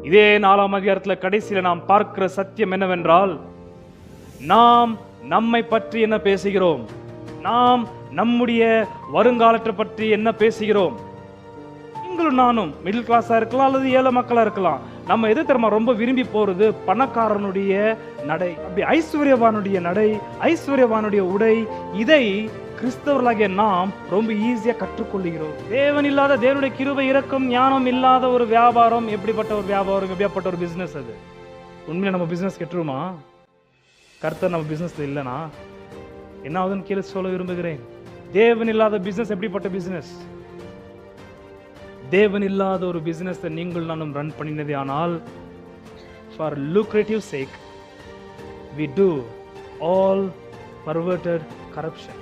இதே 4ஆம் அதிகாரத்துல கடைசியில நாம் பார்க்கிற சத்தியம் என்னவென்றால், நாம் நம்மை பற்றி என்ன பேசுகிறோம், நாம் நம்முடைய வருங்காலத்தை பற்றி என்ன பேசுகிறோம். நீங்களும் நானும் மிடில் கிளாஸா இருக்கலாம் அல்லது ஏழை மக்களா இருக்கலாம். நம்ம எது தெரியுமா ரொம்ப விரும்பி போறது? பணக்காரனுடைய நடை, அப்படி ஐஸ்வர்யவானுடைய நடை, ஐஸ்வர்யவானுடைய உடை. இதை கிறிஸ்தவர்களாகிய நாம் ரொம்ப ஈஸியா கற்றுக்கொள்கிறோம். தேவன் இல்லாத, தேவனுடைய கிருபை இரக்கம் ஞானம் இல்லாத ஒரு வியாபாரம் எப்படிப்பட்ட ஒரு வியாபாரம், எப்படிப்பட்ட ஒரு பிசினஸ் அது? உண்மையில நம்ம பிசினஸ் கெட்டுருமா? கர்த்தர் நம்ம பிசினஸ்ல இல்லைனா என்ன ஆகுதுன்னு கீழே சொல்ல விரும்புகிறேன். தேவன் இல்லாத பிசினஸ் எப்படிப்பட்ட பிசினஸ்? தேவன் இல்லாத ஒரு பிசினஸ் நீங்கள் நானும் ரன் பண்ணினதே ஆனால், for lucrative sake we do all perverted corruption.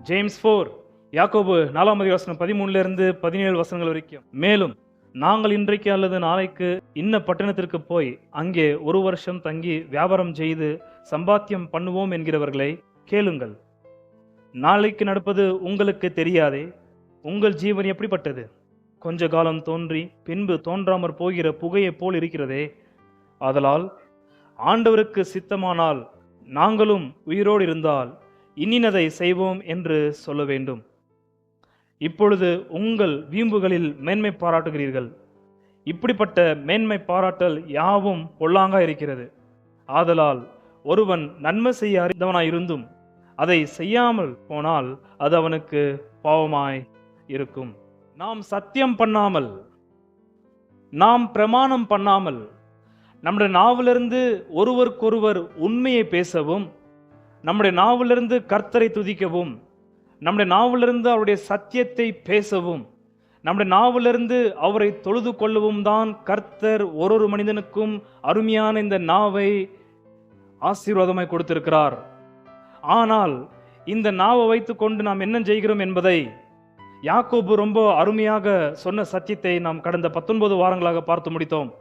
James 4 யாக்கோபு 4ஆம் அதிகாரம் 13 17 வசனங்கள் வரைக்கும். மேலும் நாங்கள் இன்றைக்கு அல்லது நாளைக்கு இன்ன பட்டணத்திற்கு போய் அங்கே 1 வருஷம் தங்கி வியாபாரம் செய்து சம்பாத்தியம் பண்ணுவோம் என்கிறவர்களை கேளுங்கள். நாளைக்கு நடப்பது உங்களுக்கு தெரியாதே. உங்கள் ஜீவன் எப்படிப்பட்டது? கொஞ்ச காலம் தோன்றி பின்பு தோன்றாமற் போகிற புகையை போல் இருக்கிறதே. ஆதலால் ஆண்டவருக்கு சித்தமானால் நாங்களும் உயிரோடு இருந்தால் இன்னினதை செய்வோம் என்று சொல்ல வேண்டும். இப்பொழுது உங்கள் வீம்புகளில் மேன்மை பாராட்டுகிறீர்கள். இப்படிப்பட்ட மேன்மை பாராட்டல் யாவும் பொல்லாங்கா இருக்கிறது. ஆதலால் ஒருவன் நன்மை செய்ய அறிந்தவனாய் இருந்தும் அதை செய்யாமல் போனால் அது அவனுக்கு பாவமாய் இருக்கும். நாம் சத்தியம் பண்ணாமல், நாம் பிரமாணம் பண்ணாமல், நம்முடைய நாவிலிருந்து ஒருவருக்கொருவர் உண்மையை பேசவும், நம்முடைய நாவிலிருந்து கர்த்தரை துதிக்கவும், நம்முடைய நாவிலிருந்து அவருடைய சத்தியத்தை பேசவும், நம்முடைய நாவிலிருந்து அவரை தொழுது கொள்ளவும் தான் கர்த்தர் ஒரு மனிதனுக்கும் அருமையான இந்த நாவை ஆசீர்வாதமாய் கொடுத்திருக்கிறார். ஆனால் இந்த நாவை வைத்துக்கொண்டு நாம் என்ன செய்கிறோம் என்பதை யாக்கோபு ரொம்ப அருமையாக சொன்ன சத்தியத்தை நாம் கடந்த 19 வாரங்களாக பார்த்து முடித்தோம்.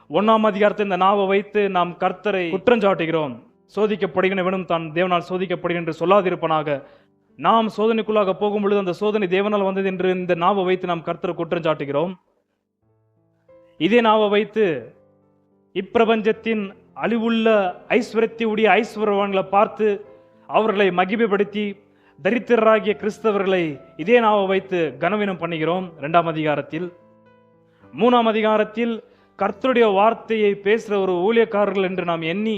1ஆம் அதிகாரத்தில் இந்த நாவை வைத்து நாம் கர்த்தரை குற்றஞ்சாட்டுகிறோம். சோதிக்கப்படுகிறவனும் தான் தேவனால் சோதிக்கப்படுகிறேன் என்று சொல்லாதிருப்பனாக. நாம் சோதனைக்குள்ளாக போகும் பொழுது அந்த சோதனை தேவனால் வந்தது என்று இந்த நாவை வைத்து நாம் கர்த்தரை குற்றஞ்சாட்டுகிறோம். இதே நாவை வைத்து இப்பிரபஞ்சத்தின் அழிவுள்ள ஐஸ்வர்யத்தையுடைய ஐஸ்வர்யவான்களை பார்த்து அவர்களை மகிமைப்படுத்தி தரித்திரராகிய கிறிஸ்தவர்களை இதே நாவை வைத்து கனவீனம் பண்ணுகிறோம். 2ஆம் அதிகாரத்தில். 3ஆம் அதிகாரத்தில் கர்த்தருடைய வார்த்தையை பேசுகிற ஒரு ஊழியக்காரர்கள் என்று நாம் எண்ணி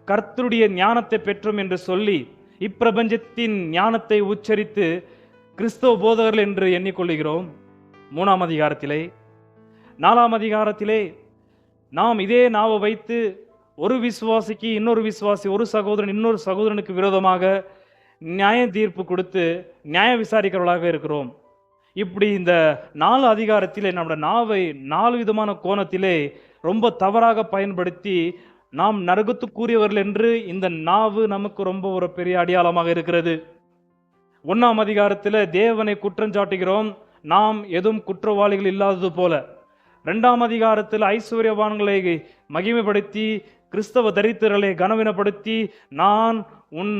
கர்த்தருடைய ஞானத்தை பெற்றோம் என்று சொல்லி இப்பிரபஞ்சத்தின் ஞானத்தை உச்சரித்து கிறிஸ்தவ போதகர்கள் என்று எண்ணிக்கொள்கிறோம். 3ஆம் அதிகாரத்திலே. 4ஆம் அதிகாரத்திலே நாம் இதே நாவை வைத்து ஒரு விசுவாசிக்கு இன்னொரு விசுவாசி, ஒரு சகோதரன் இன்னொரு சகோதரனுக்கு விரோதமாக நியாய தீர்ப்பு கொடுத்து நியாய விசாரிக்கிறவர்களாக இருக்கிறோம். இப்படி இந்த 4 அதிகாரத்திலே நம்முடைய நாவை 4 விதமான கோணத்திலே ரொம்ப தவறாக பயன்படுத்தி நாம் நரகத்துக்குரியவர்கள் என்று இந்த நாவு நமக்கு ரொம்ப ஒரு பெரிய அடையாளமாக இருக்கிறது. 1ஆம் அதிகாரத்தில் தேவனை குற்றஞ்சாட்டுகிறோம், நாம் எதுவும் குற்றவாளிகள் இல்லாதது போல. 2ஆம் அதிகாரத்தில் ஐஸ்வர்யவான்களை மகிமைப்படுத்தி கிறிஸ்தவ தரித்திரர்களை கனவீனப்படுத்தி நான் உன்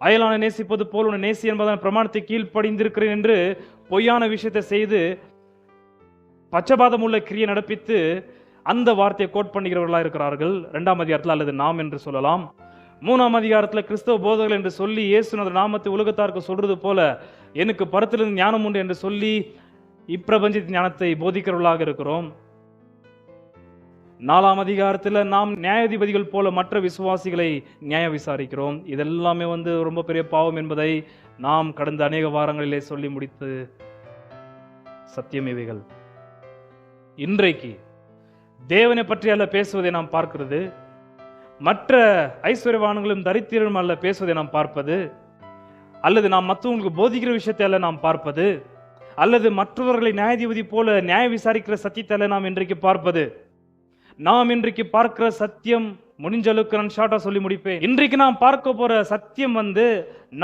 அயலானை நேசிப்பது போல் உன்னை நேசி என்பதன் பிரமாணத்தை கீழ்ப்படிந்திருக்கிறேன் என்று பொய்யான விஷயத்தை செய்து பச்சபாதம் உள்ள கிரியை நடப்பித்து அந்த வார்த்தையை கோட் பண்ணுகிறவர்களாக இருக்கிறார்கள் 2ஆம் அதிகாரத்தில், அல்லது நாம் என்று சொல்லலாம். 3ஆம் அதிகாரத்தில் கிறிஸ்தவ போதகர்கள் என்று சொல்லி இயேசுவின் நாமத்தை உலகத்தாருக்கு சொல்றது போல எனக்கு பரத்திலிருந்து ஞானம் உண்டு என்று சொல்லி இப்பிரபஞ்சத்தின் ஞானத்தை போதிக்கிறவர்களாக இருக்கிறோம். 4ஆம் அதிகாரத்தில் நாம் நியாயாதிபதிகள் போல மற்ற விசுவாசிகளை நியாய விசாரிக்கிறோம். இதெல்லாமே ரொம்ப பெரிய பாவம் என்பதை நாம் கடந்த அநேக வாரங்களிலே சொல்லி முடித்து சத்தியம் இவைகள். இன்றைக்கு தேவனை பற்றி அல்ல பேசுவதை நாம் பார்க்கிறது, மற்ற ஐஸ்வர்யவான்களும் தரித்திரரும் அல்ல பேசுவதை நாம் பார்ப்பது, அல்லது நாம் மற்றவங்களுக்கு போதிக்கிற விஷயத்தை அல்ல நாம் பார்ப்பது, அல்லது மற்றவர்களை நியாயாதிபதி போல நியாய விசாரிக்கிற சத்தியத்தை அல்ல நாம் இன்றைக்கு பார்ப்பது. நாம் இன்றைக்கு பார்க்கிற சத்தியம், முடிஞ்ச அளவுக்கு நான் ஷார்ட்டா சொல்லி முடிப்பேன். இன்றைக்கு நாம் பார்க்க போற சத்தியம்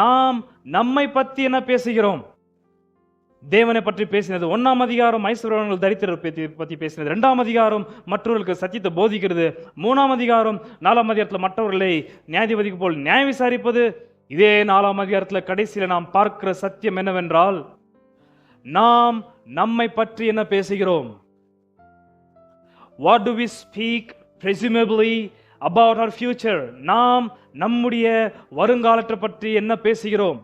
நாம் நம்மை பத்தி என்ன பேசுகிறோம். தேவனை பற்றி பேசினது. 1ஆம் அதிகாரம் ஐஸ்வர்யவான்கள் தரித்திரர் பற்றி பேசினது. 2ஆம் அதிகாரம் மற்றவர்களுக்கு சத்தியத்தை போதிக்கிறது. 3ஆம் அதிகாரம் 4ஆம் அதிகாரத்தில் மற்றவர்களை நியாயாதிபதிக்கு போல் நியாயம் விசாரிப்பது. இதே 4ஆம் அதிகாரத்தில் கடைசியில் நாம் பார்க்கிற சத்தியம் என்னவென்றால், நாம் நம்மை பற்றி என்ன பேசுகிறோம்? What do we speak presumably about our future? நாம் நம்முடைய வருங்காலத்தை பற்றி என்ன பேசுகிறோம்?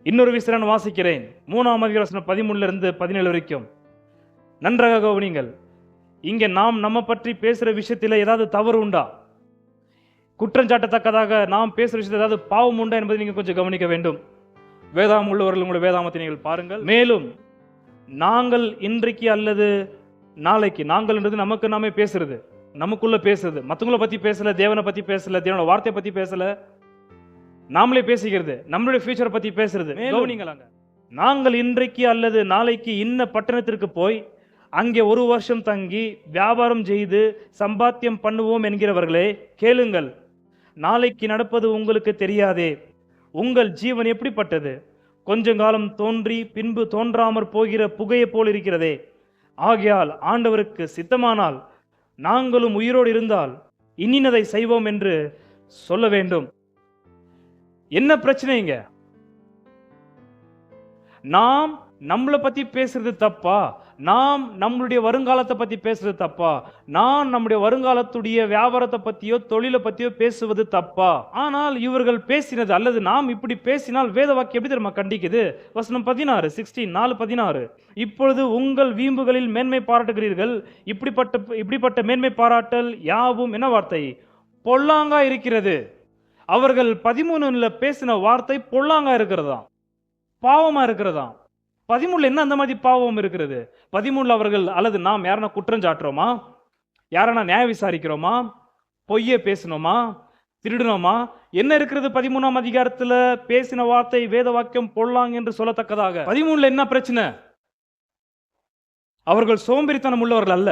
இன்னொரு விஷயம் வாசிக்கிறேன். 3ஆம் அதிகாரம் 13 17 வரைக்கும் நன்றாக கவனிங்கள். இங்கே நாம் நம்ம பற்றி பேசுகிற விஷயத்தில் ஏதாவது தவறு உண்டா? குற்றஞ்சாட்டத்தக்கதாக நாம் பேசுகிற விஷயத்தில் ஏதாவது பாவம் உண்டா என்பதை நீங்கள் கொஞ்சம் கவனிக்க வேண்டும். வேதாம் உள்ளவர்கள் உங்களுடைய வேதாமத்தை நீங்கள் பாருங்கள். மேலும் நாங்கள் இன்றைக்கு அல்லது நாளைக்கு, நாங்கள் என்றது நமக்கு நாமே பேசுறது, நமக்குள்ள பேசுறது, மற்றவங்களை பற்றி பேசல, தேவனை பற்றி பேசல, தேவனோட வார்த்தையை பற்றி பேசல, நாமளே பேசிக்கிறது, நம்மளுடைய ஃபியூச்சரை பற்றி பேசுறது. கவனிங்களாங்க. நாங்கள் இன்றைக்கு அல்லது நாளைக்கு இன்ன பட்டணத்திற்கு போய் அங்கே 1 வருஷம் தங்கி வியாபாரம் செய்து சம்பாத்தியம் பண்ணுவோம் என்கிறவர்களே கேளுங்கள். நாளைக்கு நடப்பது உங்களுக்கு தெரியாதே. உங்கள் ஜீவன் எப்படிப்பட்டது? கொஞ்ச காலம் தோன்றி பின்பு தோன்றாமற் போகிற புகையை போல் இருக்கிறதே. ஆகையால் ஆண்டவருக்கு சித்தமானால் நாங்களும் உயிரோடு இருந்தால் இன்னினதை செய்வோம் என்று சொல்ல வேண்டும். என்ன பிரச்சனைங்க? நாம் நம்மளை பத்தி பேசுறது தப்பா? நாம் நம்மளுடைய வருங்காலத்தை பத்தி பேசுறது தப்பா? நான் நம்முடைய வருங்காலத்துடைய வியாபாரத்தை பத்தியோ தொழிலை பத்தியோ பேசுவது தப்பா? ஆனால் இவர்கள் பேசினது, அல்லது நாம் இப்படி பேசினால் வேத வாக்கியம் எப்படி தெரியுமா கண்டிக்குது? வசனம் 16 4:16 இப்பொழுது உங்கள் வீம்புகளில் மேன்மை பாராட்டுகிறீர்கள். இப்படிப்பட்ட மேன்மை பாராட்டல் யாவும் என்ன வார்த்தை? பொல்லாங்கா இருக்கிறது. அவர்கள் 13 பேசின வார்த்தை பொல்லாங்கா இருக்கிறதா, பாவமா இருக்கிறதா. 13 என்ன அந்த மாதிரி பாவம் இருக்கிறது? 13 அவர்கள் அல்லது நாம் யாரனா குற்றம் சாட்டுறோமா? யாரனா நியாய விசாரிக்கிறோமா? பொய்யே பேசணுமா? திருடணுமா? என்ன இருக்கிறது 13ஆம் அதிகாரத்தில்? பேசின வார்த்தை வேத வாக்கியம் பொல்லாங்க என்று சொல்லத்தக்கதாக. 13 என்ன பிரச்சனை? அவர்கள் சோம்பேறித்தனம் உள்ளவர்கள் அல்ல.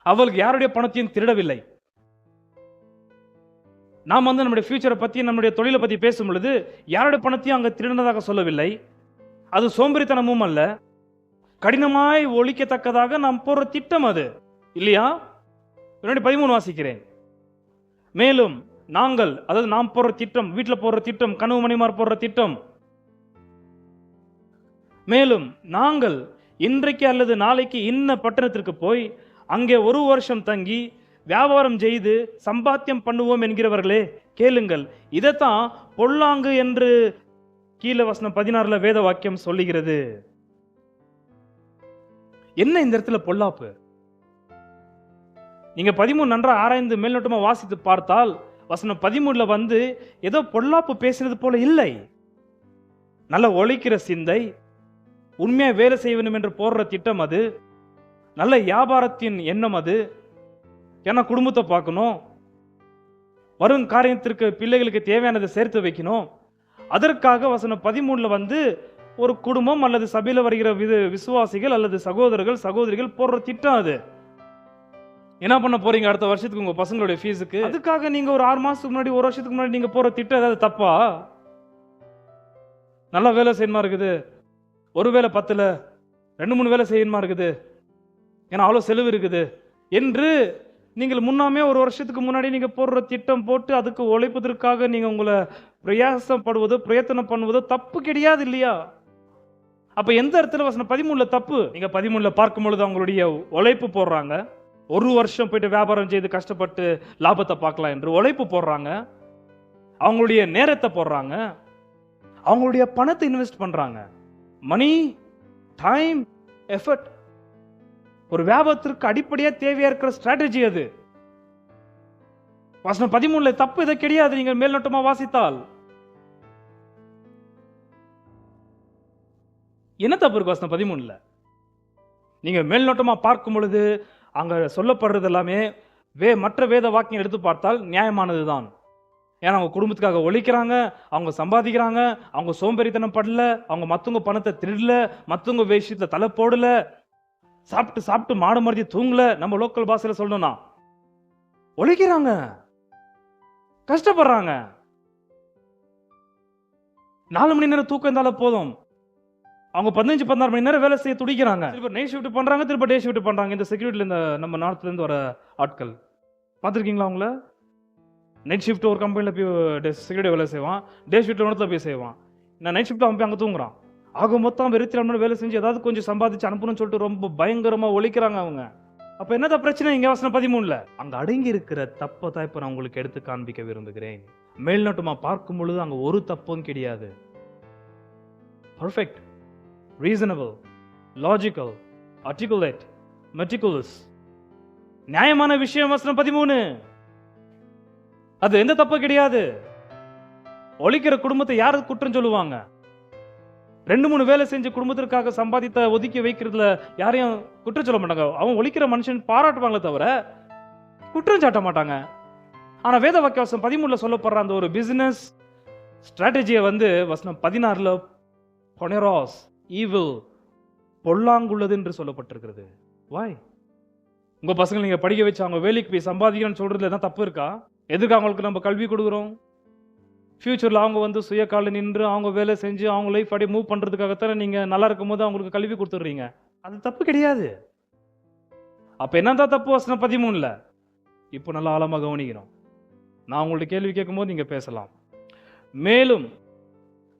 அவர்கள் யாருடைய பணத்தையும் திருடவில்லை. நாம் நம்முடைய ஃபியூச்சரை பற்றி, நம்முடைய தொழிலை பற்றி பேசும் பொழுது யாருடைய பணத்தையும் அங்கே திருடினதாக சொல்லவில்லை. அது சோம்பேறித்தனமும் அல்ல, கடினமாய் ஒழிக்கத்தக்கதாக நாம் போடுற திட்டம் அது இல்லையா? 13 வாசிக்கிறேன். மேலும் நாங்கள், அதாவது நாம் போடுற திட்டம், வீட்டில் போடுற திட்டம், கனவு மணிமார் போடுற திட்டம். மேலும் நாங்கள் இன்றைக்கு அல்லது நாளைக்கு இன்ன பட்டணத்திற்கு போய் அங்கே 1 வருஷம் தங்கி வியாபாரம் செய்து சம்பாத்தியம் பண்ணுவோம் என்கிறவர்களே கேளுங்கள். இதைத்தான் பொல்லாங்கு என்று கீழே வசனம் 16 வேத வாக்கியம் சொல்லுகிறது. என்ன இந்த இடத்துல பொல்லாப்பு? நீங்க 13 நன்றா ஆராய்ந்து மேல்நோட்டமா வாசித்து பார்த்தால் வசனம் 13 ஏதோ பொல்லாப்பு பேசுறது போல இல்லை. நல்ல ஒழிக்கிற சிந்தை, உண்மையா வேலை செய்ய வேண்டும் என்று போடுற திட்டம் அது, நல்ல வியாபாரத்தின் எண்ணம் அது. ஏன்னா குடும்பத்தை பார்க்கணும், வரும் காரியத்திற்கு பிள்ளைகளுக்கு தேவையானதை சேர்த்து வைக்கணும். அதற்காக வசனம் 13 ஒரு குடும்பம் அல்லது சபையில் வருகிற விசுவாசிகள் அல்லது சகோதரர்கள் சகோதரிகள் போடுற திட்டம் அது. என்ன பண்ண போறீங்க அடுத்த வருஷத்துக்கு உங்க பசங்களுடைய ஃபீஸுக்கு? அதுக்காக நீங்க ஒரு 6 மாசத்துக்கு முன்னாடி 1 வருஷத்துக்கு முன்னாடி நீங்க போற திட்டம் ஏதாவது தப்பா? நல்லா வேலை செய்யணுமா இருக்குது, ஒரு வேலை பத்தல, 2-3 வேலை செய்யணுமா இருக்குது, ஏன்னா அவ்வளோ செலவு இருக்குது என்று நீங்கள் முன்னாமே 1 வருஷத்துக்கு முன்னாடி நீங்க போடுற திட்டம் போட்டு அதுக்கு உழைப்பதற்காக நீங்க உங்களை பிரயத்தனம் பண்ணுவதோ தப்பு கிடையாது இல்லையா? அப்ப எந்த இடத்துல வசனம் 13 தப்பு? நீங்க 13 பார்க்கும் பொழுது அவங்களுடைய உழைப்பு போடுறாங்க. 1 வருஷம் போயிட்டு வியாபாரம் செய்து கஷ்டப்பட்டு லாபத்தை பார்க்கலாம் என்று உழைப்பு போடுறாங்க, அவங்களுடைய நேரத்தை போடுறாங்க, அவங்களுடைய பணத்தை இன்வெஸ்ட் பண்றாங்க. மணி, டைம், எஃபர்ட். ஒரு வியாபாரத்திற்கு அடிப்படையா தேவையா இருக்கிற ஸ்ட்ராட்டஜி அது. வசனம் 13 தப்பு இதை கிடையாது. நீங்கள் மேல்நோட்டமா வாசித்தால் என்ன தப்பு இருக்கு வசனம் 13? நீங்க மேல்நோட்டமா பார்க்கும் பொழுது அங்க சொல்லப்படுறது எல்லாமே மற்ற வேத வாக்கியம் எடுத்து பார்த்தால் நியாயமானதுதான். ஏன்னா அவங்க குடும்பத்துக்காக ஒழிக்கிறாங்க, அவங்க சம்பாதிக்கிறாங்க, அவங்க சோம்பேறித்தனம் படல, அவங்க மத்தவங்க பணத்தை திருடல, மத்தவங்க விஷயத்துல தலை போடல, சாப்பிட்டு மாடு மறுதி தூங்கல. நம்ம லோக்கல் பாஷையில சொல்லணும்னா உழைக்கிறாங்க, கஷ்டப்படுறாங்க. 4 மணி நேரம் தூக்கம் இருந்தாலும் போதும். அவங்க 15-16 மணி நேரம் வேலை செய்ய துடிக்கிறாங்க. திரும்ப நைட் ஷிஃப்ட் பண்றாங்க, திரும்ப டே ஷிஃப்ட் பண்றாங்க. இந்த செக்யூரிட்டில இந்த நம்ம நார்த்ல இருந்து வர ஆட்கள் பார்த்துருக்கீங்களா அவங்கள? நைட் ஷிஃப்ட் ஒரு கம்பெனியில் போய் செக்யூரிட்டி வேலை செய்வான், டே ஷிஃப்ட் ஒன்றத்தில் போய் செய்வான். நான் நைட் ஷிஃப்ட் அவன் போய் அங்கே தூங்குறான். ஆக மொத்தம் 24 மணி வேலை செஞ்சு ஏதாவது கொஞ்சம் சம்பாதிச்சு அனுப்பணும்னு சொல்லிட்டு ரொம்ப பயங்கரமா ஒழிக்கிறாங்க அவங்க. அப்ப என்னதான் பிரச்சனை? இங்க வசனம் 13ல அங்க அடங்கி இருக்கிற தப்பை தான் இப்ப நான் உங்களுக்கு எடுத்து காண்பிக்க விரும்புகிறேன். மேல்நோட்டமா பார்க்கும் பொழுது அங்க ஒரு தப்பும் கிடையாது. Perfect, reasonable, logical, articulate, meticulous, நியாயமான விஷயம். வசனம் 13 அது எந்த தப்பு கிடையாது. ஒழிக்கிற குடும்பத்தை யாரு குற்றம் சொல்லுவாங்க? 2-3 வேலை செஞ்சு குடும்பத்திற்காக சம்பாதித்த ஒதுக்கி வைக்கிறதுல யாரையும் குற்றம் சொல்ல மாட்டாங்க. அவன் ஒழிக்கிற மனுஷன் பாராட்டுவாங்களே தவிர குற்றம் சாட்ட மாட்டாங்க. ஆனா வேத வாக்கியம் 13ல சொல்லப்படுற அந்த ஒரு பிசினஸ் ஸ்ட்ராட்டஜியை வசனம் 16ல பொனெராஸ், ஈவில், பொல்லாங்குள்ளது என்று சொல்லப்பட்டிருக்கிறது. வாய் உங்க பசங்களை நீங்க படிக்க வச்சு அவங்க வேலைக்கு போய் சம்பாதிக்கணும்னு சொல்றதுல தான் தப்பு இருக்கா? எதுக்கு அவங்களுக்கு நம்ம கல்வி கொடுக்குறோம்? ஃபியூச்சரில் அவங்க சுய காலில் நின்று அவங்க வேலை செஞ்சு அவங்க லைஃப் அப்படியே மூவ் பண்ணுறதுக்காகத்தானே நீங்கள் நல்லா இருக்கும் போது அவங்களுக்கு கல்வி கொடுத்துட்றீங்க. அது தப்பு கிடையாது. அப்போ என்னதான் தப்பு? வசனம் 13ல இப்போ நல்லா ஆழமாக கவனிக்கிறோம். நான் உங்கள்ட்ட கேள்வி கேட்கும்போது நீங்கள் பேசலாம். மேலும்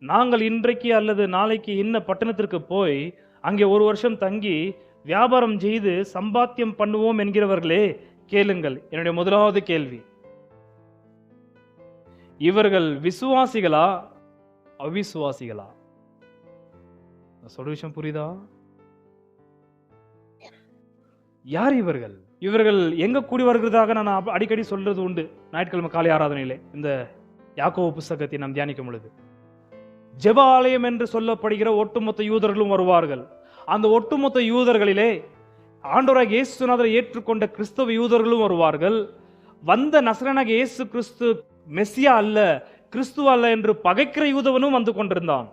நாங்கள் இன்றைக்கு அல்லது நாளைக்கு இன்ன பட்டணத்திற்கு போய் அங்கே ஒரு வருஷம் தங்கி வியாபாரம் செய்து சம்பாத்தியம் பண்ணுவோம் என்கிறவர்களே கேளுங்கள். என்னுடைய முதலாவது கேள்வி, இவர்கள் விசுவாசிகளா அவிசுவாசிகளா? சொல்ற விஷயம் புரியுதா? யார் இவர்கள்? இவர்கள் எங்க கூடி வருகிறதாக நான் அடிக்கடி சொல்றது உண்டு. ஞாயிற்றுக்கிழமை காலை ஆராதனையிலே இந்த யாக்கோபு புஸ்தகத்தை நாம் தியானிக்கும் பொழுது ஜெப ஆலயம் என்று சொல்லப்படுகிற ஒட்டுமொத்த யூதர்களும் வருவார்கள். அந்த ஒட்டுமொத்த யூதர்களிலே ஆண்டவராகிய இயேசுநாதரை ஏற்றுக்கொண்ட கிறிஸ்தவ யூதர்களும் வருவார்கள். வந்த நசரேயனாகிய இயேசு கிறிஸ்து மெசியா அல்ல, கிறிஸ்துவ அல்ல என்று பகைக்கிற யூதவனும் வந்து கொண்டிருந்தான்.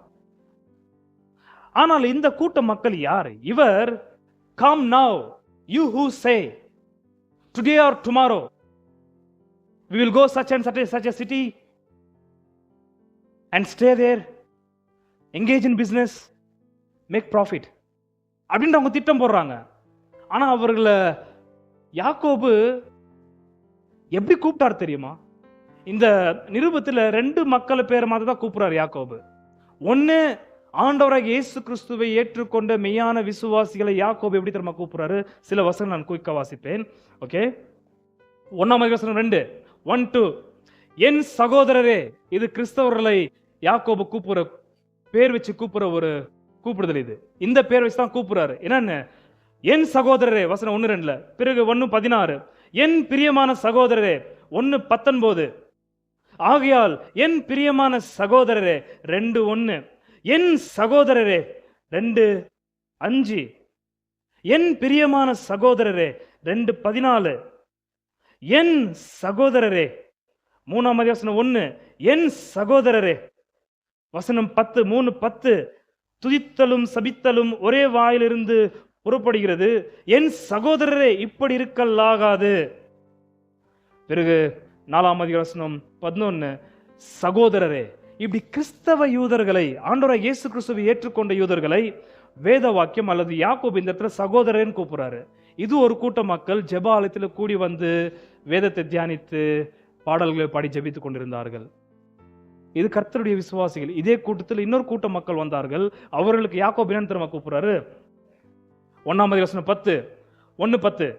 ஆனால் இந்த கூட்ட மக்கள் யார்? இவர் come now, you who say today or tomorrow we will go such and such a city and stay there, engage in business, make profit அப்படின்ற அவங்க திட்டம் போடுறாங்க. ஆனா அவர்களை யாக்கோபு எப்படி கூப்பிட்டார் தெரியுமா? இந்த நிருபத்தில் 2 மக்களை பேர் மாதிரி தான் கூப்பிடுறார் யாக்கோபு. ஒன்னு ஆண்டவராகிய இயேசு கிறிஸ்துவை ஏற்றுக்கொண்ட மெய்யான விசுவாசிகளை யாக்கோபு எப்படி தெரியுமா கூப்பிடுறாரு? சில வசனம் நான் குயிக்கா வாசிப்பேன். ஓகே, 1 வசனம் 2, 1, 2. என் சகோதரரே, இது கிறிஸ்தவர்களை யாக்கோபு கூப்பிடுற பேர் வச்சு கூப்பிடுற ஒரு கூப்பிடுதல். இது இந்த பேர் வச்சு தான் கூப்பிடுறாரு. என்னன்னு? என் சகோதரரே, வசனம் 1-2. பிறகு 1:16, என் பிரியமான சகோதரரே, 1:19. ஆகையால் என் பிரியமான சகோதரரே, 2:1. என் சகோதரரே, 2:5. என் பிரியமான சகோதரரே, 2:14. என் சகோதரரே, 3 வசனம் 1. என் சகோதரரே, வசனம் 10, 3:10. துதித்தலும் சபித்தலும் ஒரே வாயிலிருந்து புறப்படுகிறது. என் சகோதரரே, இப்படி இருக்கலாகாது. பிறகு 4 வசனம் 11. சகோதரரே, இப்படி கிறிஸ்தவ யூதர்களை, ஆண்டவராகிய இயேசு கிறிஸ்துவை ஏற்றுக்கொண்ட யூதர்களை வேத வாக்கியம் அல்லது யாக்கோபு இந்த இடத்துல சகோதரன் கூப்பிடுறாரு. இது ஒரு கூட்ட மக்கள் ஜெப ஆலயத்தில் கூடி வந்து வேதத்தை தியானித்து பாடல்களை பாடி ஜெபித்துக் கொண்டிருந்தார்கள். இது கர்த்தருடைய விசுவாசிகள். இதே கூட்டத்தில் இன்னொரு கூட்ட மக்கள் வந்தார்கள். அவர்களுக்கு யாக்கோபு என்ன தெரியுமா கூப்பிடுறாரு? 1 வசனம் 10, 1:10.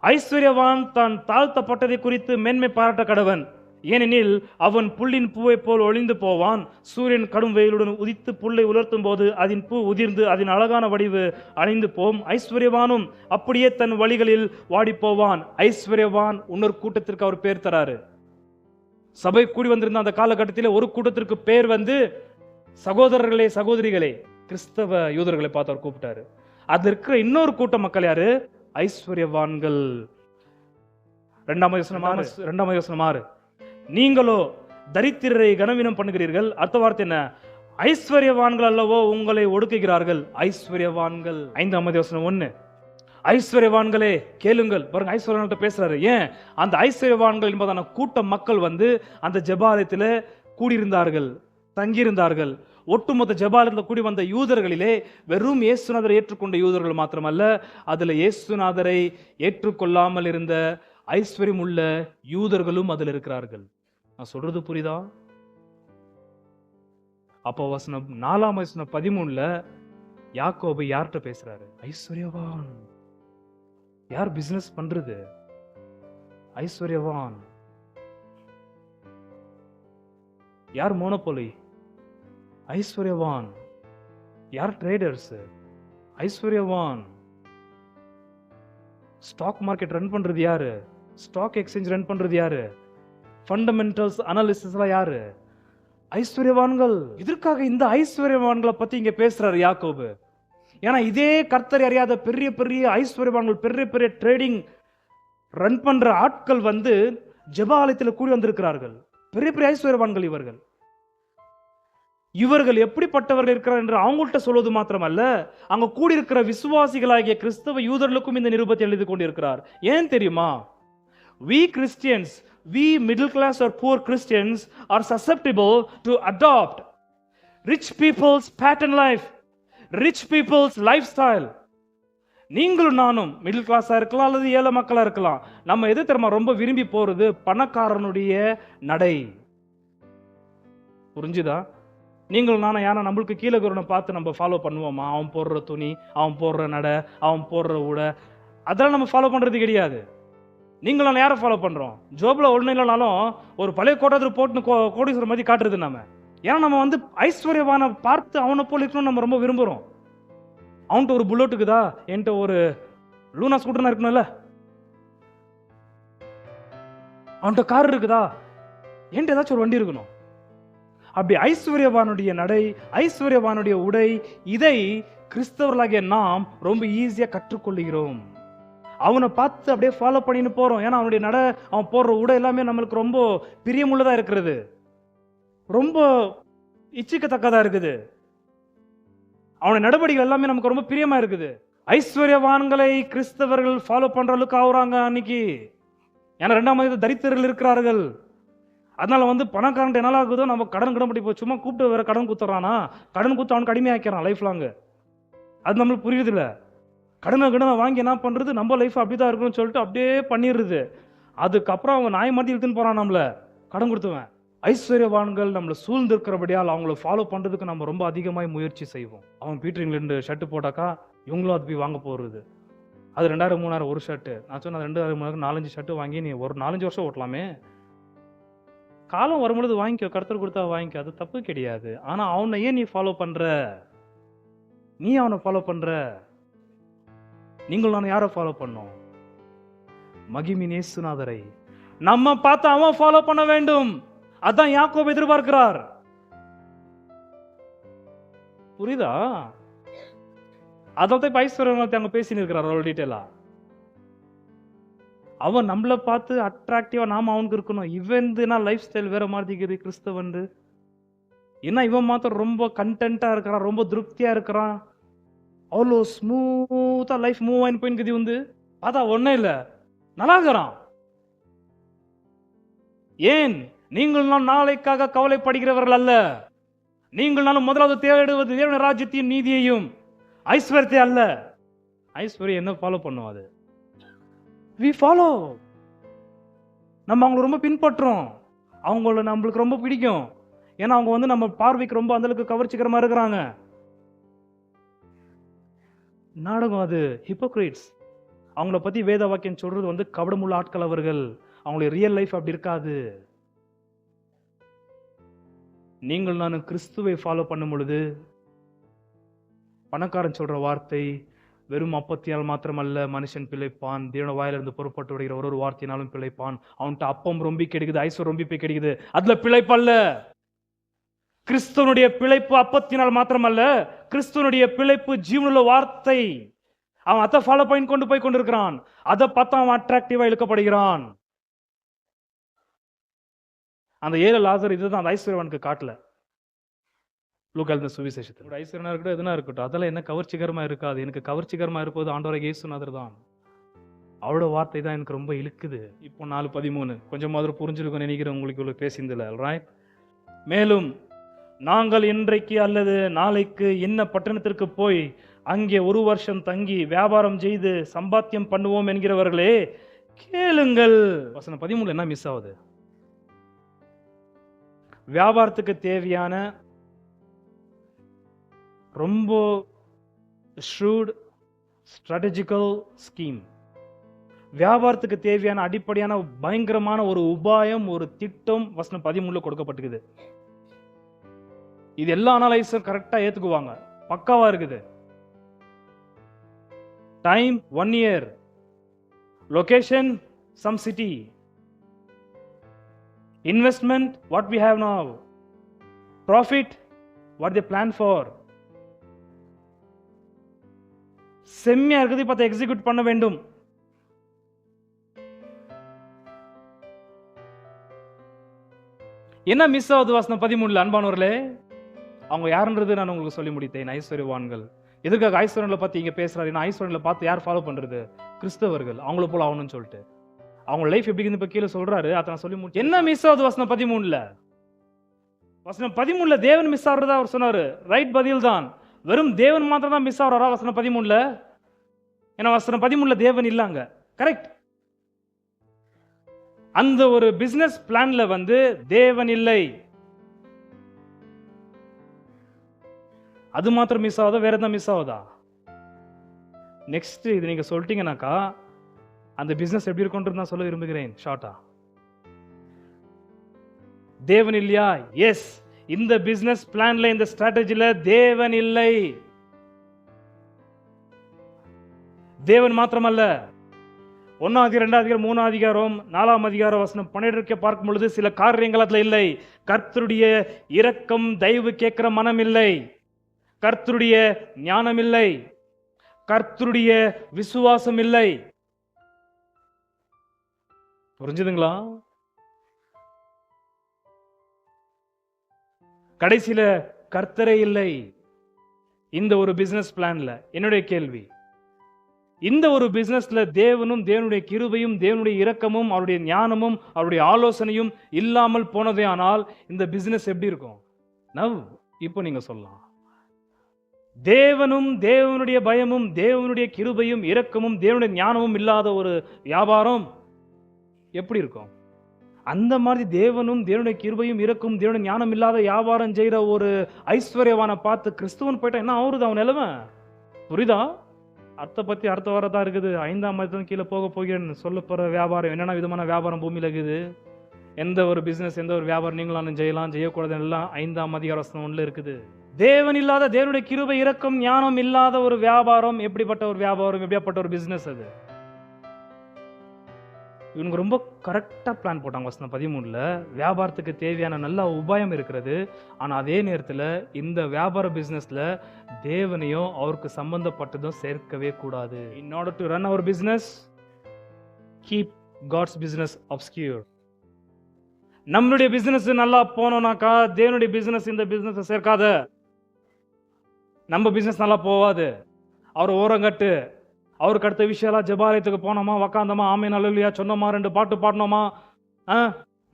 ஐஸ்வர்யவான் தான் தாழ்த்தப்பட்டதை குறித்து மேன்மை பாராட்ட கடவன். ஏனெனில் அவன் புல்லின் பூவை போல் ஒளிந்து போவான். சூரியன் கடும் வெயிலுடன் உதித்து புல்லை உலர்த்தும் போது அதன் பூ உதிர்ந்து அதன் அழகான வடிவு அணிந்து போம். ஐஸ்வர்யவானும் அப்படியே தன் வழிகளில் வாடி போவான். ஐஸ்வர்யவான் இன்னொரு கூட்டத்திற்கு அவர் பேர் தராரு. சபை கூடி வந்திருந்த அந்த காலகட்டத்தில் ஒரு கூட்டத்திற்கு பேர் சகோதரர்களே, சகோதரிகளே, கிறிஸ்தவ யூதர்களை பார்த்து அவர் கூப்பிட்டாரு. அது இருக்கிற இன்னொரு கூட்ட மக்கள் யாரு? ஐஸ்வர்யவான்கள். 2 வசனம் 6. நீங்களோ தரித்திரரை கனவீனம் பண்ணுகிறீர்கள். அடுத்த வார்த்தை என்ன? ஐஸ்வர்யவான்கள் அல்லவோ உங்களை ஒடுக்குகிறார்கள். ஐஸ்வர்யவான்கள். 5 வசனம் 1. ஐஸ்வர்யவான்களே கேளுங்கள். பாருங்க, ஐஸ்வர்யவான்கிட்ட பேசுறாரு. ஏன்? அந்த ஐஸ்வர்யவான்கள் என்பதான கூட்ட மக்கள் அந்த ஜெபாலயத்தில் கூடியிருந்தார்கள். தங்கியிருந்தார்கள். ஒட்டுமொத்த ஜெபாலயத்தில் கூடி வந்த யூதர்களிலே வெறும் இயேசுநாதரை ஏற்றுக்கொண்ட யூதர்கள் மாத்திரமல்ல, அதுல இயேசுநாதரை ஏற்றுக்கொள்ளாமல் இருந்த ஐஸ்வர்யம் உள்ள யூதர்களும் அதில் இருக்கிறார்கள். நான் சொல்றது புரியுதா? அப்போ வசனம் 4ஆம் வசனம் 13ல யாக்கோபு யார்கிட்ட பேசுறாரு? ஐஸ்வர்யவான். யார் பிசினஸ் பண்றது? ஐஸ்வர்யவான். யார் மோனோபோலி? ஐஸ்வர்யவான். யார் ட்ரேடர்ஸ்? ஐஸ்வர்யவான். ஸ்டாக் மார்க்கெட் ரன் பண்றது யாரு? ஸ்டாக் எக்ஸ்சேஞ்ச் ரன் பண்றது யாரு? ஃபண்டமெண்டல்ஸ் அனாலிசிஸ்லாம் யாரு? ஐஸ்வர்யவான்கள். இதற்காக இந்த ஐஸ்வர்யவான்களை பத்தி இங்க பேசுறாரு யாக்கோபு. ஏன்னா இதே கர்த்தரை அறியாத பெரிய பெரிய ஐஸ்வர்யவான்கள், பெரிய பெரிய ட்ரேடிங் ரன் பண்ற ஆட்கள் வந்து ஜெபாலயத்தில் கூடி வந்திருக்கிறார்கள். பெரிய பெரிய ஐஸ்வர்யவான்கள் இவர்கள். இவர்கள் எப்படிப்பட்டவர்கள் இருக்கிறார் என்று அவங்கள்ட்ட சொல்வது மாத்திரமல்ல, அங்க கூடியிருக்கிற விசுவாசிகளாகிய கிறிஸ்தவ யூதர்களுக்கும் இந்த நிருபத்தை எழுதி கொண்டிருக்கிறார். ஏன் தெரியுமா? We Christians, we middle class or poor Christians are susceptible to adopt rich people's pattern life, rich people's lifestyle. நீங்களும் நானும் மிடில் கிளாஸா இருக்கலாம் அல்லது ஏழை மக்களா இருக்கலாம். நம்ம எது தெரியுமா ரொம்ப விரும்பி போறது? பணக்காரனுடைய நடை. புரிஞ்சுதா? நீங்களும் நானும் யாரா நம்மளுக்கு கீழே இருக்கிறவனை பார்த்து நம்ம ஃபாலோ பண்ணுவோமா? அவன் போடுற துணி, அவன் போடுற நடை, அவன் போடுற உடை, அதெல்லாம் நம்ம ஃபாலோ பண்றது கிடையாது. நீங்களும் யாரை ஃபாலோ பண்றோம்? ஜோப்ல ஒன்றும் இல்லைனாலும் ஒரு பழைய கோட்டாத்தில் போட்டு கோடீஸ்வரர் மாதிரி காட்டுறது நம்ம. ஏன்னா நம்ம வந்து ஐஸ்வர்யவான பார்த்து அவனை போல இருக்கணும்னு நம்ம ரொம்ப விரும்புறோம். அவன்கிட்ட ஒரு புல்லட் இருக்குதா, என்கிட்ட ஒரு லூனா ஸ்கூட்டர் இருக்கணும்ல, அவன்கிட்ட கார் இருக்குதா, என்கிட்ட ஏதாச்சும் ஒரு வண்டி இருக்கணும். அப்படி ஐஸ்வர்யவானுடைய நடை, ஐஸ்வர்யவானுடைய உடை, இதை கிறிஸ்தவர்களாகிய நாம் ரொம்ப ஈஸியா கற்றுக்கொள்கிறோம். அவனை பார்த்து அப்படியே ஃபாலோ பண்ணின்னு போறோம். ஏன்னா அவனுடைய நடை, அவன் போடுற உடை எல்லாமே நம்மளுக்கு ரொம்ப பிரியமுள்ளதா இருக்கிறது, ரொம்ப இச்சிக்கத்தக்கதா இருக்குது. அவனுடைய நடவடிக்கைகள் எல்லாமே நமக்கு ரொம்ப பிரியமா இருக்குது. ஐஸ்வர்யவான்களை கிறிஸ்தவர்கள் ஃபாலோ பண்ற அளவுக்கு ஆகுறாங்க அன்னைக்கு. ஏன்னா 2ஆம் தரித்திரர்கள் இருக்கிறார்கள். அதனால வந்து பணக்காரன் என்ன ஆகுதோ, நம்ம கடன் படி போய் சும்மா கூப்பிட்டு வேற கடன் குத்துறானா, கடன் குத்து அவனுக்கு அடிமையாக்கிறான் லைஃப் லாங். அது நம்மளுக்கு புரியுது இல்ல. கடனை வாங்கி என்ன பண்றது, நம்ம லைஃப் அப்படிதான் இருக்குன்னு சொல்லிட்டு அப்படியே பண்ணிடுறது. அதுக்கப்புறம் அவங்க நாய் மாதிரி இழுத்துன்னு போறான் நம்மள கடன் கொடுத்துவேன். ஐஸ்வர்யவான்கள் நம்மளை சூழ்ந்து இருக்கிறபடியால் அவங்கள ஃபாலோ பண்றதுக்கு நம்ம ரொம்ப அதிகமாக முயற்சி செய்வோம். அவன் பீட்டர் இங்கிலாந்து ஷர்ட் போட்டாக்கா இவங்களும் அது போய் வாங்க போறது. அது 2000 3000 ஒரு ஷர்ட்டு. நான் சொன்ன 2000 3000 4-5 ஷர்ட்டு வாங்கி நீ ஒரு 4-5 வருஷம் ஓட்டலாமே. காலம் வரும்பொழுது வாங்கிக்கோ, கர்த்தர் கொடுத்தா வாங்கிக்கோ, அது தப்பு கிடையாது. ஆனா அவனை ஏன் நீ ஃபாலோ பண்ற? நீ அவனை ஃபாலோ பண்ற. நீங்கள் நான் யாரை ஃபாலோ பண்ணோம்? மகிமின் இயேசுநாதரை நம்ம பார்த்து அவன் ஃபாலோ பண்ண வேண்டும். அதான் யாக்கோபு எதிர்பார்க்கிறார். புரியுதா? அதான் ஐஸ்வர்யவான்கள் அங்க பேசின்னு இருக்கிறார் அவ்வளவு டீட்டெயிலா. அவன் நம்மளை பார்த்து அட்ராக்டிவா நாம அவனுக்கு இருக்கணும். இவன் லைஃப் ஸ்டைல் வேற மாதிரி இருக்குது கிறிஸ்தவன். ஏன்னா இவன் மாத்திரம் ரொம்ப கண்டென்ட்டா இருக்கிறான், ரொம்ப திருப்தியா இருக்கிறான், அவ்வளோ ஸ்மூத்தா லைஃப் மூவ் ஆயின் போயின்னு வந்து பார்த்தா ஒன்னும் இல்லை, நல்லா இருக்கிறான். ஏன்? நீங்கள் நான் நாளைக்காக கவலைப்படுகிறவர்கள் அல்ல. நீங்கள் நானும் முதலாவது தேடுவது தேவனுடைய ராஜ்யத்தையும் நீதியையும், ஐஸ்வர்யத்தை அல்ல. ஐஸ்வர்யம் என்ன ஃபாலோ பண்ணும்? அது we follow. நம்ம அவங்களை ரொம்ப பின்பற்றோம். அவங்கள நம்மளுக்கு ரொம்ப பிடிக்கும். ஏன்னா அவங்க வந்து நம்ம பார்வைக்கு ரொம்ப அந்த அளவுக்கு கவர்ச்சிகரமா இருக்கிறாங்க. நாடகம் அது ஹிப்போக்ரைட்ஸ். அவங்கள பத்தி வேத வாக்கியம் சொல்றது வந்து கபடமுள்ள ஆட்கள் அவர்கள். அவங்களுடைய ரியல் லைஃப் அப்படி இருக்காது. நீங்கள் நான் கிறிஸ்துவை ஃபாலோ பண்ணும் பொழுது பணக்காரன் சொல்ற வார்த்தை வெறும் அப்பத்தியால் மாத்திரமல்ல, மனுஷன் பிழைப்பான், தேவனுடைய வாயிலிருந்து புறப்பட்டு விடுகிற ஒரு வார்த்தையினாலும் பிழைப்பான். அவன்கிட்ட அப்பம் ரொம்ப கிடைக்குது, ஐஸ்வர்யம் ரொம்ப போய் கிடைக்குது, அதுல பிழைப்பல்ல. கிறிஸ்துவனுடைய பிழைப்பு அப்பத்தினால் மாத்திரமல்ல, கிறிஸ்துவனுடைய பிழைப்பு ஜீவனுள்ள வார்த்தை. அவன் அதை ஃபாலோ பண்ணி கொண்டு போய் கொண்டிருக்கிறான். அதை பார்த்தா அவன் அட்ராக்டிவா இழுக்கப்படுகிறான். அந்த ஏழு லாசர் இதுதான் அந்த ஐஸ்வர்யவானுக்கு காட்டல. லூக்கா சுவிசேஷத்தில் ஐஸ்வர்யனா இருக்கட்டும், எதுனா இருக்கட்டும், அதெல்லாம் என்ன கவர்ச்சிகரமா இருக்காது. எனக்கு கவர்ச்சிகரமா இருப்பது ஆண்டவராகிய இயேசுநாதர் தான். அவரோட வார்த்தை தான் எனக்கு ரொம்ப இழுக்குது. இப்போ 4:13 கொஞ்சம் மாதிரி புரிஞ்சிருக்கும் நினைக்கிறேன் உங்களுக்கு இவ்வளவு பேசியிருந்தல. ரைட்? மேலும் நாங்கள் இன்றைக்கு அல்லது நாளைக்கு இன்ன பட்டணத்திற்கு போய் அங்கே ஒரு வருஷம் தங்கி வியாபாரம் செய்து சம்பாத்தியம் பண்ணுவோம் என்கிறவர்களே கேளுங்கள். வசனம் 13 என்ன மிஸ் ஆகுது? வியாபாரத்துக்கு தேவையான ரொம்ப ஷ்ரூட் ஸ்ட்ராட்டஜிக்கல் ஸ்கீம், வியாபாரத்துக்கு தேவையான அடிப்படையான பயங்கரமான ஒரு உபாயம், ஒரு திட்டம் வசனம் 13 கொடுக்கப்பட்டிருக்குது. இது எல்லா அனலைசரும் கரெக்டா ஏத்துக்குவாங்க, பக்காவா இருக்குது. Time 1 year, location some city, investment what we have now, profit what they plan for. செம்மையா இருக்குது, இப்ப எக்ஸிக்யூட் பண்ண வேண்டும். என்ன மிஸ் ஆகுது வசனம் 13? அன்பானவர்களே, அவங்க யாருன்றது நான் உங்களுக்கு சொல்லி முடித்தேன். ஐஸ்வர்யவான்கள். எதுக்காக ஐஸ்வர்யங்களை பத்தி இங்க பேசுறாரு? ஐஸ்வர்யங்களை பார்த்து யார் ஃபாலோ பண்றது? கிறிஸ்தவர்கள். அவங்கள போல ஆகணும்னு சொல்லிட்டு அவங்க லைஃப் எப்படி இப்ப கீழே சொல்றாரு. அதை நான் சொல்லி முடிச்சு. என்ன மிஸ் ஆகுது வசனம் 13? வசனம் 13 தேவன் மிஸ் ஆகுறதா அவர் சொன்னாரு. ரைட் பதில் தான். வெறும் தேவன் மாத்திரம் தான் மிஸ் ஆகுறாரா வசனம் 13? ஏன்னா வசனம் 13 தேவன் இல்லாங்க. கரெக்ட். அந்த ஒரு பிசினஸ் பிளான்ல தேவன் இல்லை. அது மாத்திரம் மிஸ் ஆகுதா? வேற எதாவது மிஸ் ஆகுதா? நெக்ஸ்ட் இது நீங்க சொல்லிட்டீங்கன்னாக்கா அந்த பிசினஸ் எப்படி இருக்கும்ன்றது நான் சொல்ல விரும்புகிறேன் ஷார்ட்டா. தேவன் இல்லையா? எஸ். இந்த பிசினஸ் பிளான்ல, இந்த ஸ்ட்ராட்டஜில தேவன் இல்லை. தேவன் மாத்திரமல்ல, 1 அதிகாரம் 2 அதிகாரம் 3 அதிகாரம் 4 அதிகாரம் வசனம் 12 பார்க்கும் பொழுது சில காரியங்கள் அதுல இல்லை. கர்த்தருடைய இரக்கம் தயவு கேட்கிற மனம் இல்லை, கர்த்தருடைய ஞானம் இல்லை, கர்த்தருடைய விசுவாசம் இல்லை. புரிஞ்சுதுங்களா? கடைசியில கர்த்தரே இல்லை இந்த ஒரு பிசினஸ் பிளான்ல. என்னுடைய கேள்வி, இந்த ஒரு பிசினஸ்ல தேவனும் தேவனுடைய கிருபையும் தேவனுடைய இரக்கமும் அவருடைய ஞானமும் அவருடைய ஆலோசனையும் இல்லாமல் போனதே ஆனால் இந்த பிசினஸ் எப்படி இருக்கும்? இப்போ நீங்க சொல்லலாம், தேவனும் தேவனுடைய பயமும் தேவனுடைய கிருபையும் இரக்கமும் தேவனுடைய ஞானமும் இல்லாத ஒரு வியாபாரம் எப்படி இருக்கும்? அந்த மாதிரி தேவனும் தேவனுடைய கிருபையும் இரக்கும் தேவனுடைய ஞானம் இல்லாத வியாபாரம் செய்யற ஒரு ஐஸ்வர்யவான பார்த்து கிறிஸ்துவன் போயிட்டா என்ன ஆகுது அவன் நிலைமை? புரியுதா? அத்தை பத்தி அடுத்த வாரம் தான் இருக்குது. 5ஆம் அதிகாரம் கீழே போக போகிறேன்னு சொல்ல போற வியாபாரம் என்னென்ன விதமான வியாபாரம் பூமியில இருக்குது. எந்த ஒரு பிசினஸ் எந்த ஒரு வியாபாரம் நீங்களும் செய்யலாம் செய்யக்கூடாது எல்லாம் 5ஆம் அதிகாரம் 1 இருக்குது. தேவன் இல்லாத தேவனுடைய கிருபை இரக்கம் ஞானம் இல்லாத ஒரு வியாபாரம் எப்படிப்பட்ட ஒரு வியாபாரம், எப்படிப்பட்ட ஒரு பிசினஸ் அது? இவங்க ரொம்ப கரெக்டா பிளான் போட்டாங்க. வசனம் 13 வியாபாரத்துக்கு தேவையான நல்ல உபாயம் இருக்கிறது. ஆனா அதே நேரத்தில் இந்த வியாபார பிசினஸ்ல தேவனையும் அவருக்கு சம்பந்தப்பட்டதும் சேர்க்கவே கூடாது. In order to run our business, keep God's business obscure. நம்மளுடைய பிசினஸ் நல்லா போனோம்னாக்கா தேவனுடைய பிசினஸ் இந்த பிசினஸ் சேர்க்காத. நம்ம பிசினஸ் நல்லா போவாது. அவர் ஓரங்கட்டு. அவருக்கு அடுத்த விஷயம் ஜபாலயத்துக்கு போனோமா, உக்காந்தோமா, ஆமீன் அல்லேலூயா சொன்னோமா, 2 பாட்டு பாடினோமா,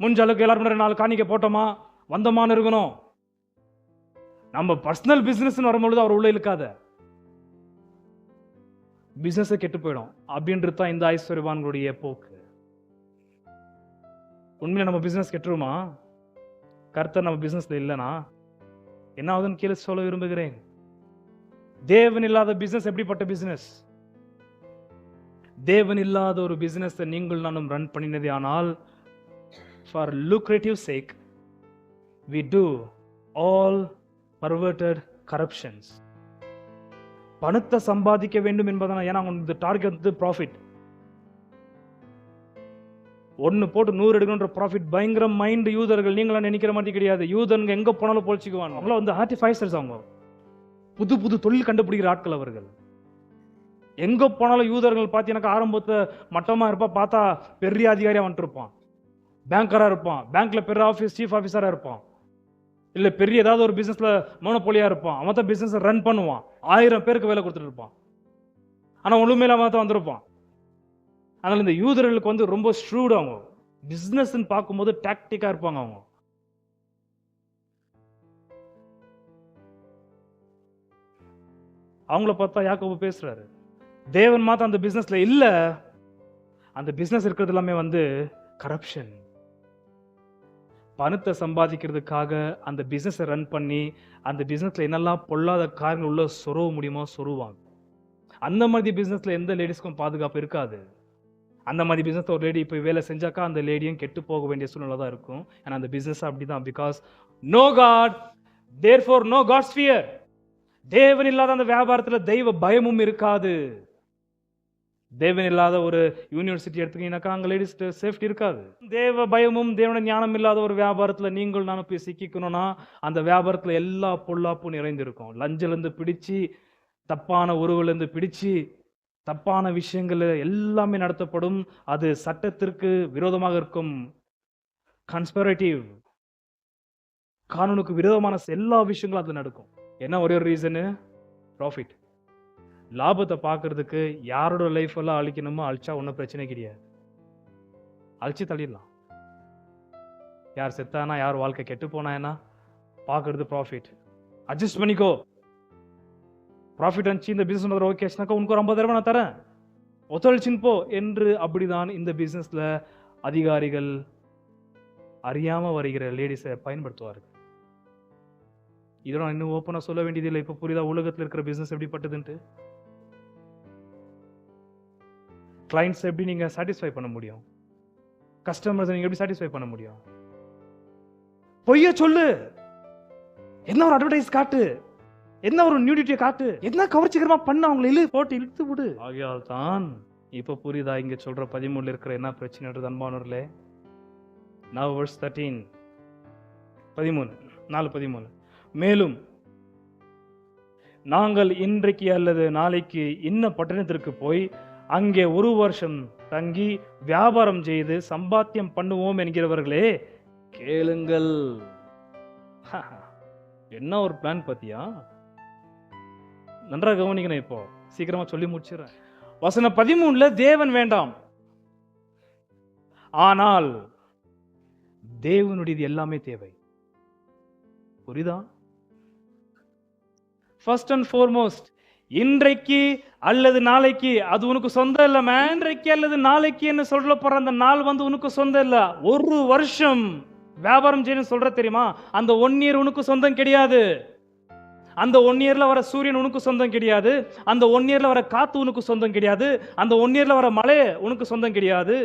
முடிஞ்ச அளவுக்கு எல்லாரும் 4 காணிக்க போட்டோமா, வந்தோமான்னு இருக்கணும். நம்ம பர்சனல் பிசினஸ் வரும்பொழுது அவர் உள்ள இழுக்காத. பிசினஸ் கெட்டு போயிடும். அப்படின்றது தான் இந்த ஐஸ்வர்யவான்களுடைய போக்கு. உண்மையில நம்ம பிசினஸ் கெட்டுருமா? கர்த்தர் நம்ம பிசினஸ்ல இல்லைனா என்ன ஆகுதுன்னு கீழே சொல்ல விரும்புகிறேன். தேவன் இல்லாத பிசினஸ் எப்படிப்பட்ட பிசினஸ்? தேவன் இல்லாத ஒரு பிசினஸ் நீங்கள் நானும் ரன் பண்ணினதே ஆனால் for lucrative sake we do all perverted corruptions. பணத்தை சம்பாதிக்க வேண்டும் என்பதனால், ஏன்னா அவங்க டார்கெட் ப்ராஃபிட். 1 போட்டு 100 எடுக்கணுன்ற ப்ராஃபிட் பயங்கர மைண்ட். யூதர்கள் நீங்களாம் நினைக்கிற மாதிரி கிடையாது. யூதனுங்க எங்க போனாலும் பொழிச்சுக்குவாங்க. அவங்கள ஆர்டிஃபைசர்ஸ். அவங்க புது புது தொழில் கண்டுபிடிக்கிற ஆட்கள் அவர்கள். எங்க போனாலும் யூதர்கள் பார்த்தீங்கன்னா ஆரம்பத்தை மட்டமா இருப்பா, பார்த்தா பெரிய அதிகாரியா வந்துட்டு இருப்பான், பேங்கரா இருப்பான், பேங்க்ல பெரிய ஆஃபீஸ் சீஃப் ஆஃபீஸரா இருப்பான், இல்ல பெரிய ஏதாவது ஒரு பிசினஸ்ல மோனோபோலியா இருப்பான். அவன் தான் பிசினஸ் ரன் பண்ணுவான், 1000 பேருக்கு வேலை கொடுத்துட்டு இருப்பான். ஆனா ஒழுமையில அவன் தான் வந்திருப்பான். அதனால இந்த யூதர்களுக்கு ரொம்ப ஷ்ரூட். அவங்க பிசினஸ் பார்க்கும்போது டாக்டிக்கா இருப்பாங்க. அவங்க அவங்கள பார்த்தா யாக்கோபு பேசுறாரு. தேவன் மாத்திரம் அந்த பிசினஸ்ல இல்ல. அந்த பிசினஸ் இருக்கிறது எல்லாமே கரப்ஷன். பணத்தை சம்பாதிக்கிறதுக்காக அந்த பிசினஸை ரன் பண்ணி அந்த பிசினஸ்ல என்னெல்லாம் பொல்லாத காரியங்கள் உள்ள சொருவ முடியுமோ சொருவாங்க. அந்த மாதிரி பிசினஸ்ல எந்த லேடிஸ்க்கும் பாதுகாப்பு இருக்காது. அந்த மாதிரி பிசினஸ் ஒரு லேடி இப்போ வேலை செஞ்சாக்கா அந்த லேடியும் கெட்டு போக வேண்டிய சூழ்நிலை தான் இருக்கும். ஏன்னா அந்த பிசினஸ் அப்படிதான். Because no God, therefore no God's fear. தேவன் இல்லாத அந்த வியாபாரத்தில் தெய்வ பயமும் இருக்காது. தேவன் இல்லாத ஒரு யூனிவர்சிட்டி எடுத்துக்கிட்டீங்கன்னாக்கா அங்கே லேடிஸ் சேஃப்டி இருக்காது. தேவ பயமும் தேவன ஞானம் இல்லாத ஒரு வியாபாரத்தில் நீங்கள் நானும் போய் சிக்கிக்கணும்னா அந்த வியாபாரத்தில் எல்லா பொல்லாப்பும் நிறைந்திருக்கும். லஞ்சிலேருந்து பிடிச்சி, தப்பான உறவுலேருந்து பிடிச்சி, தப்பான விஷயங்கள் எல்லாமே நடத்தப்படும். அது சட்டத்திற்கு விரோதமாக இருக்கும். கன்ஸ்பரேட்டிவ், கானூனுக்கு விரோதமான எல்லா விஷயங்களும் அது நடக்கும். என்ன ஒரே ஒரு ரீசனு? ப்ராஃபிட். லாபத்தை பார்க்கறதுக்கு யாரோட லைஃப் எல்லாம் அழிக்கணுமோ அழிச்சா ஒன்றும் பிரச்சனை கிடையாது. அழிச்சு தள்ளிடலாம். யார் செத்தானா, யார் வாழ்க்கை கெட்டு போனா பார்க்கறது ப்ராஃபிட். அட்ஜஸ்ட் பண்ணிக்கோ. ப்ராஃபிட் அனுப்பிச்சு இந்த பிசினஸ் ஓகேஸ்னாக்கா உனக்கு ஒரு 50,000 நான் தரேன், ஒத்துழைச்சின்னு போ என்று. அப்படிதான் இந்த பிசினஸ்ல அதிகாரிகள் அறியாம வருகிற லேடிஸை பயன்படுத்துவார்கள். இதெல்லாம் இன்னும் ஓப்பனா சொல்ல வேண்டியது இல்லை. இப்போ புரியுதா உலகத்தில் இருக்கிற பிசினஸ் எப்படிப்பட்டதுன்ட்டு? கிளைண்ட்ஸ் எப்படி நீங்க சாட்டிஸ்ஃபை பண்ண முடியும்? கஸ்டமர்ஸ் நீங்க எப்படி சாட்டிஸ்ஃபை பண்ண முடியும்? பொய்ய சொல்லு, என்ன ஒரு அட்வர்டைஸ் காட்டு, என்ன ஒரு நியூடிட்டியை காட்டு, என்ன கவர்ச்சிகரமா பண்ண அவங்களை போட்டு இழுத்து விடு. ஆகையால் தான் இப்ப புரியுதா இங்க சொல்ற 13 இருக்கிற என்ன பிரச்சனைன்றது அன்பானவர்களே. Now verse 13, 4:13. மேலும் நாங்கள் இன்றைக்கு அல்லது நாளைக்கு இன்ன பட்டணத்திற்கு போய் அங்கே 1 வருஷம் தங்கி வியாபாரம் செய்து சம்பாத்தியம் பண்ணுவோம் என்கிறவர்களே கேளுங்கள். என்ன ஒரு பிளான் பாத்தியா? நன்றாக கவனிக்கணும். இப்போ சீக்கிரமா சொல்லி முடிச்சிடறேன். வசனம் 13 தேவன் வேண்டாம், ஆனால் தேவனுடையது எல்லாமே தேவை. புரியுதா? ஃபர்ஸ்ட் அண்ட் ஃபார்மோஸ்ட், இன்றைக்கு அல்லது நாளைக்கு அது உனக்கு சொந்தம் இல்ல. இன்றைக்கு அல்லது நாளைக்கு என்ன சொல்ல போற அந்த நாள் உனக்கு சொந்தம் இல்ல. 1 வருஷம் வியாபாரம் செய்யணும் சொல்ற தெரியுமா? அந்த 1 இயர் உனக்கு சொந்தம் கிடையாது. அந்த 1 இயர்ல வர சூரியன் உனக்கு சொந்தம் கிடையாது. அந்த 1 இயர்ல வர காத்து உனக்கு சொந்தம் கிடையாது. அந்த 1 இயர்ல வர மழை உனக்கு சொந்தம் கிடையாது.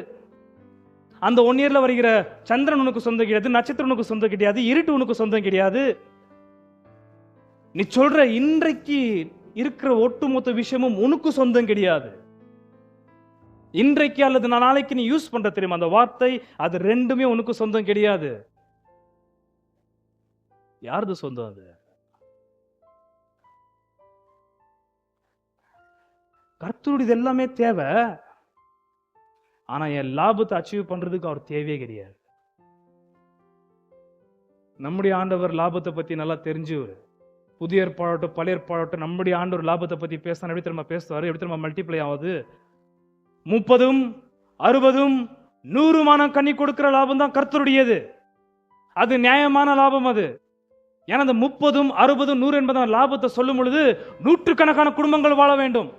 அந்த 1 இயர்ல வருகிற சந்திரன் உனக்கு சொந்தம் கிடையாது. நட்சத்திரம் உனக்கு சொந்தம் கிடையாது. இருட்டு உனக்கு சொந்தம் கிடையாது. நீ சொல்ற இன்றைக்கு இருக்கிற ஒட்டுமொத்த விஷயமும் உனக்கு சொந்தம் கிடையாது. இன்றைக்கு அல்லது நாளைக்கு நீ யூஸ் பண்ற தெரியுமா அந்த வார்த்தை, அது ரெண்டுமே உனக்கு சொந்தம் கிடையாது. யாரது சொந்தம்? அது கர்த்தருடையது எல்லாமே தேவை. ஆனா என் லாபத்தை அச்சீவ் பண்றதுக்கு அவர் தேவையே கிடையாது. நம்முடைய ஆண்டவர் லாபத்தை பத்தி நல்லா தெரிஞ்சவர். புதிய ஏற்பாடாகட்டும் பழைய ஏற்பாடாகட்டும் நம்முடைய ஆண்டவர் லாபத்தை பத்தி பேசினா எப்படி திரும்ப பேசுவாரு? எப்படி திரும்ப மல்டிப்ளை ஆகுது? 30, 60, 100 கண்ணி கொடுக்கிற லாபம் தான் கர்த்தருடையது. அது நியாயமான லாபம். அது ஏன்னா அந்த 30, 60, 100 என்பதான லாபத்தை சொல்லும் பொழுது 100கணக்கான குடும்பங்கள் வாழ வேண்டும்.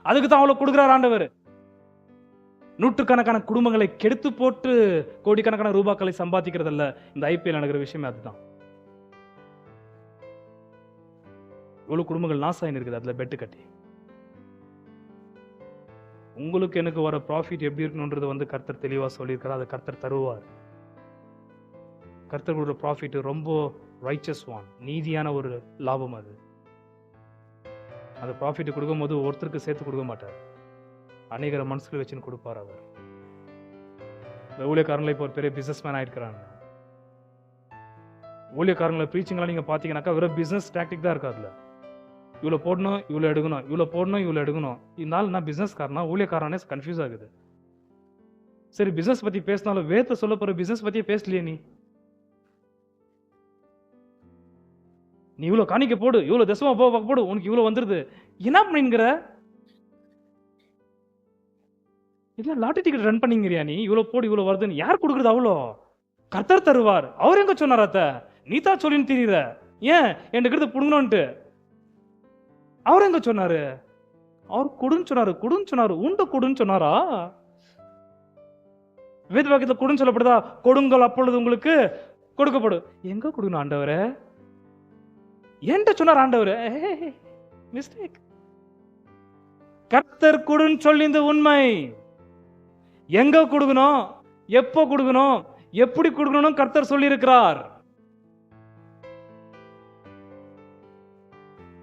அதுக்கு தான் அவ்வளவு கொடுக்கிறார் ஆண்டவர். 100கணக்கான குடும்பங்களை கெடுத்து போட்டு கோடிக்கணக்கான ரூபாய்களை சம்பாதிக்கிறதல்ல இந்த IPL நடக்கிற விஷயமே. அதுதான் இவ்வளவு குடும்பங்கள் நாசாயின் இருக்குது அதுல பெட்டு கட்டி. உங்களுக்கு எனக்கு வர ப்ராஃபிட் எப்படி இருக்கணும்ன்றது கர்த்தர் தெளிவா சொல்லியிருக்கிறார். அதை கர்த்தர் தருவார். கர்த்தர் கொடுக்குற ப்ராஃபிட் ரொம்ப ரைச்சஸ் ஒன், நீதியான ஒரு லாபம். அது அந்த ப்ராஃபிட் கொடுக்கும் போது ஒருத்தருக்கு சேர்த்து கொடுக்க மாட்டார், அநேகர மனசுல வச்சுன்னு கொடுப்பார் அவர். ஊழியக்காரங்களை இப்போ ஒரு பெரிய பிசினஸ் மேன் ஆயிருக்கிறாங்க. ஊழியக்காரங்களை ப்ரீச்சிங்லாம் நீங்க பாத்தீங்கன்னாக்கா வெறும் பிசினஸ் டாக்டிக் தான் இருக்காதுல. இவ்வளோ போடணும், இவ்வளோ எடுக்கணும், இவ்வளோ போடணும், இவ்வளோ எடுக்கணும். இதனால நான் பிசினஸ்காரனா ஊழியக்காரனே கன்ஃபியூஸ் ஆகுது. சரி, பிசினஸ் பத்தி பேசினாலும் வேத்த சொல்ல போற பிசினஸ் பத்தியே பேசலையே. நீ இவ்வளோ காணிக்க போடு, இவ்வளோ தசமா போடு, உனக்கு இவ்வளோ வந்துருது. என்ன பண்ணிங்கிற? இல்ல லாட்டரி டிக்கெட் ரன் பண்ணிங்கிறியா? நீ இவ்வளோ போடு, இவ்வளோ வருதுன்னு யார் கொடுக்குறது? அவ்வளோ கர்த்தர் தருவார். அவர் எங்க சொன்னார்? அத்த நீ தான் சொல்லின்னு தெரியுற. ஏன் என்கிட்ட புடுங்கணும்ட்டு அவர் எங்க சொன்னாரு? அவர் கொடுன்னு சொன்னாரு. கொடுன்னு சொன்னாரு. உண்டு கொடுன்னு சொன்னாரா? வேத வாக்கியத்துல கொடுன்னு சொல்லப்படுதா? கொடுங்கள் அப்பொழுது உங்களுக்கு கொடுக்கப்படும். எங்க கொடுக்கணும் ஆண்டவரே? என்கிட்ட சொன்னார் ஆண்டவரே. மிஸ்டேக். கர்த்தர் கொடுன்னு சொல்லி இந்த உண்மை. எங்க கொடுக்கணும், எப்போ கொடுக்கணும், எப்படி கொடுக்கணும் கர்த்தர் சொல்லி இருக்கிறார்.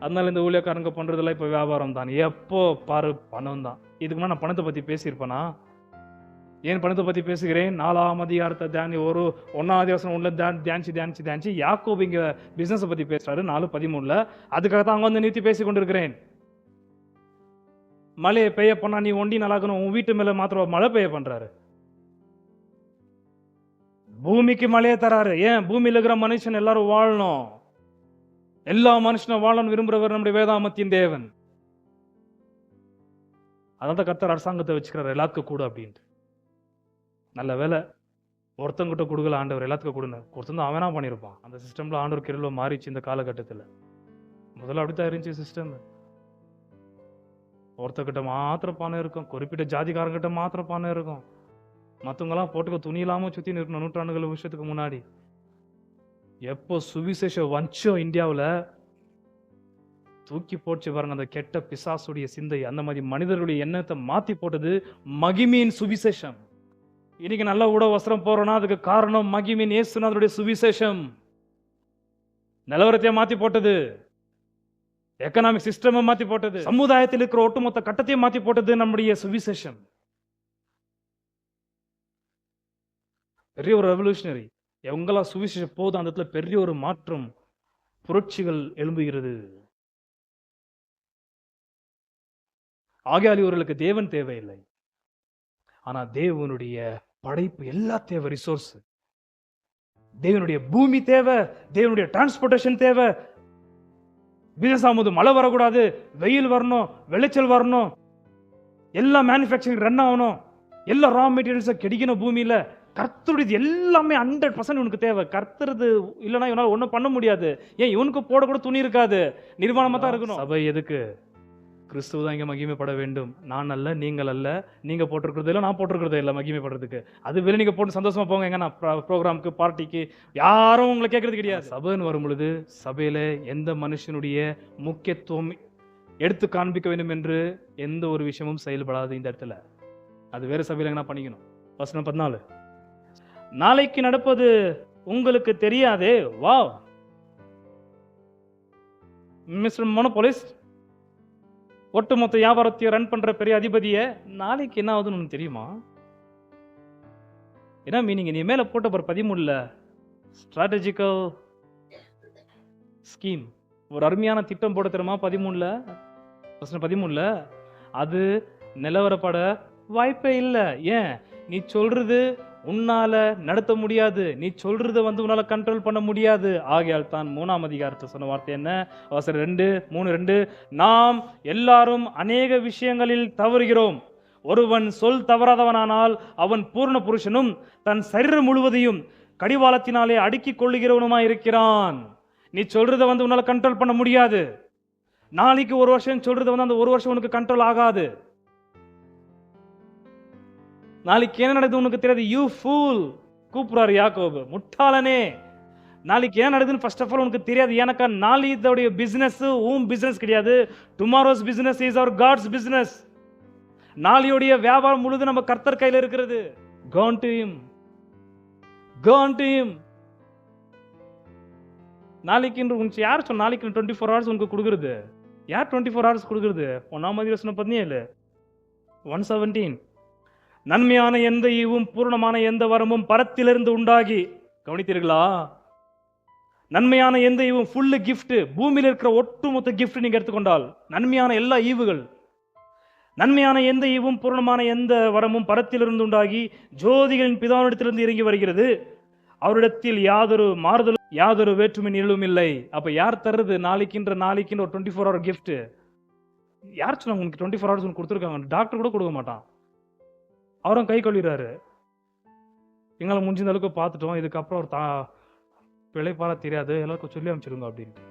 அதனால இந்த ஊழியக்காரங்க பண்றதெல்லாம் இப்ப வியாபாரம் தான். எப்போ பாரு பணம் தான். இதுக்கு முன்னாடி நான் பணத்தை பத்தி பேசியிருப்பேனா? ஏன் பணத்தை பத்தி பேசுகிறேன்? 4ஆம் அதிகாரத்தை தியானி ஒரு 1ஆவது வசனம் உள்ள தியானிச்சு யாக்கோபு இங்க பிசினஸ் பத்தி பேசுறாரு 4:13. அதுக்காக தான் அங்க வந்து நிறுத்தி பேசி கொண்டிருக்கிறேன். மழையை பெய்ய பண்ணா நீ ஒண்டி நல்லாக்கணும், உன் வீட்டு மேல மாத்திரம் மழை பெய்ய பண்றாரு. பூமிக்கு மழையை தராரு. ஏன்? பூமியில இருக்கிற மனுஷன் எல்லாரும் வாழணும். எல்லா மனுஷனும் வாழணும் விரும்புறவர் நம்முடைய வேதாமத்தின் தேவன். அதான் கர்த்தர் அரசாங்கத்தை வச்சுக்கிறார் எல்லாத்துக்கும் கூட அப்படின்ட்டு. நல்ல வேலை ஒருத்தங்கிட்ட கொடுக்கல ஆண்டவர், எல்லாத்துக்கும் கொடுங்க. ஒருத்தன் அவனா பண்ணியிருப்பான். அந்த சிஸ்டம்ல ஆண்டவர் கிருபை மாறிச்சு இந்த காலகட்டத்தில். முதல்ல அப்படித்தான் இருந்துச்சு சிஸ்டம். ஒருத்தக்கிட்ட மாத்திரம் பணம் இருக்கும், குறிப்பிட்ட ஜாதிக்காரங்கிட்ட மாத்திரம் பணம் இருக்கும். மற்றவங்களாம் போட்டுக்க துணி இல்லாம சுத்தி நிற்கணும். நூற்றாண்டுகள் வருஷத்துக்கு முன்னாடி எப்போ சுவிசேஷம் வஞ்சம் இந்தியாவில் தூக்கி போச்சு பாருங்க அந்த கெட்ட பிசாசுடைய சிந்தை. அந்த மாதிரி மனிதர்களுடைய எண்ணத்தை மாத்தி போட்டது மகிமையின் சுவிசேஷம். இன்னைக்கு நல்ல உட வஸ்திரம் போறோம்னா அதுக்கு காரணம் மகிமையின் இயேசுநாதருடைய சுவிசேஷம். நிலவரத்தையே மாத்தி போட்டது, எக்கனாமிக் சிஸ்டம் மாத்தி போட்டது, சமுதாயத்தில் இருக்கிற ஒட்டுமொத்த கட்டத்தையும் மாத்தி போட்டது நம்முடைய சுவிசேஷம். பெரிய ஒரு ரெவல்யூஷனரி. எவங்களா சுவிசேஷம் போது அந்த இடத்துல பெரிய ஒரு மாற்றம், புரட்சிகள் எழும்புகிறது. ஆகையால் இவர்களுக்கு தேவன் தேவையில்லை, ஆனா தேவனுடைய படைப்பு எல்லா தேவை, ரிசோர்ஸ். தேவனுடைய பூமி தேவை, தேவனுடைய டிரான்ஸ்போர்டேஷன் தேவை. பிசினஸ் ஆகும்போது மழை வரக்கூடாது, வெயில் வரணும், விளைச்சல் வரணும், எல்லா மேனுஃபேக்சரிங் ரன் ஆகணும், எல்லா ரா மெட்டீரியல்ஸும் கிடைக்கணும் பூமியில. கர்த்தருடைய எல்லாமே 100% உனக்கு தேவை. கர்த்தருது இல்லைன்னா இவனால ஒன்றும் பண்ண முடியாது. ஏன்? இவனுக்கு போட கூட துணி இருக்காது, நிர்வாணமா தான் இருக்கணும். சபை எதுக்கு? கிறிஸ்துவ தான் இங்க மகிமைப்பட வேண்டும். நான் அல்ல, நீங்கள் அல்ல. நீங்க போட்டிருக்கிறது இல்லை, நான் போட்டிருக்கிறது இல்லை மகிமைப்படுறதுக்கு. அது வெளியே நீங்க போட்டு சந்தோஷமா போங்க. எங்க நான் ப்ரோக்ராமுக்கு, பார்ட்டிக்கு யாரும் உங்களை கேட்கறது கிடையாது. சபைன்னு வரும் பொழுது சபையில எந்த மனுஷனுடைய முக்கியத்துவம் எடுத்து காண்பிக்க வேண்டும் என்று எந்த ஒரு விஷயமும் செயல்படாது இந்த இடத்துல. அது வேற சபையில எங்கன்னா பண்ணிக்கணும். வசனம் 14. நாளைக்கு நடப்பது உங்களுக்கு தெரியாதே. வாவ் மிஸ்டர் மோனோபோலிஸ்ட், ஒட்டுமொத்த வியாபாரத்தையும் ரன் பண்ற பெரிய அதிபதிய, நாளைக்கு என்ன ஆகுதுன்னு உனக்கு தெரியுமா? என்ன மீனிங்? நீ மேல போட்ட பார் 13ல ஸ்ட்ராட்டஜிக்கல் ஸ்கீம், ஒரு அருமையான திட்டம் போட தெரியுமா? 13ல அது நிலவரப்பட வாய்ப்பே இல்லை. ஏன்? நீ சொல்றது உன்னால நடத்த முடியாது, நீ சொல்றது உன்னால கண்ட்ரோல் பண்ண முடியாது. ஆகையால் தான் 3ஆம் அதிகாரத்தில் சொன்ன வார்த்தை என்ன? வசனம் 3:2 நாம் எல்லாரும் அநேக விஷயங்களில் தவறுகிறோம். ஒருவன் சொல் தவறாதவனானால் அவன் பூர்ண புருஷனும் தன் சரீரம் முழுவதையும் கடிவாளத்தினாலே அடுக்கிக் கொள்ளுகிறவனுமாய் இருக்கிறான். நீ சொல்றதை உன்னால கண்ட்ரோல் பண்ண முடியாது. நாளைக்கு ஒரு வருஷம் சொல்றது அந்த ஒரு வருஷம் உனக்கு கண்ட்ரோல் ஆகாது. நாளைக்கு என்ன நடக்குது உனக்கு தெரியாது. யூ ஃபூல் கூப்பிடுறாரு யாக்கோபு, முட்டாளனே. நாளைக்கு என்ன நடக்குதுன்னு ஃபர்ஸ்ட் ஆஃப் ஆல் உனக்கு தெரியாது. ஏன்னாக்கா நாளைக்கு பிசினஸ் உன் பிசினஸ் கிடையாது. Tomorrow's business is our God's business. நாளையோடைய வியாபாரம் முழுது நம்ம கர்த்தர் கையில் இருக்கிறது. Go on to him. Go on to him. நாளைக்கு உனக்கு யார் சொன்ன நாளைக்கு 24 hours உனக்கு கொடுக்குறது? யார் 24 hours கொடுக்குறது? 1ஆம் அதிகாரம் 17 117. நன்மையான எந்த ஈவும் பூர்ணமான எந்த வரமும் பரத்திலிருந்து உண்டாகி, கவனித்தீர்களா? நன்மையான எந்த ஈவும், ஃபுல்லு கிஃப்ட், பூமியில் இருக்கிற ஒட்டுமொத்த கிஃப்ட் நீங்க எடுத்துக்கொண்டால் நன்மையான எல்லா ஈவுகள், நன்மையான எந்த ஈவும் பூர்ணமான எந்த வரமும் பரத்திலிருந்து உண்டாகி ஜோதிகளின் பிதாவிடத்திலிருந்து இறங்கி வருகிறது. அவரிடத்தில் யாதொரு மாறுதலும் யாதொரு வேற்றுமை நிழலும் இல்லை. அப்ப யார் தருது? நாளைக்குன்ற ஒரு 24 hour கிஃப்ட். யார் சொன்னாங்க உனக்கு 24 hours கொடுத்துருக்காங்க? டாக்டர் கூட கொடுக்க மாட்டான். அவரும் கை கொள்கிறாரு. எங்களை முடிஞ்ச அளவுக்கு பார்த்துட்டோம், இதுக்கப்புறம் ஒரு பிழைப்பால தெரியாது, எல்லாருக்கும் சொல்லி அமைச்சிருங்க அப்படின்ட்டு.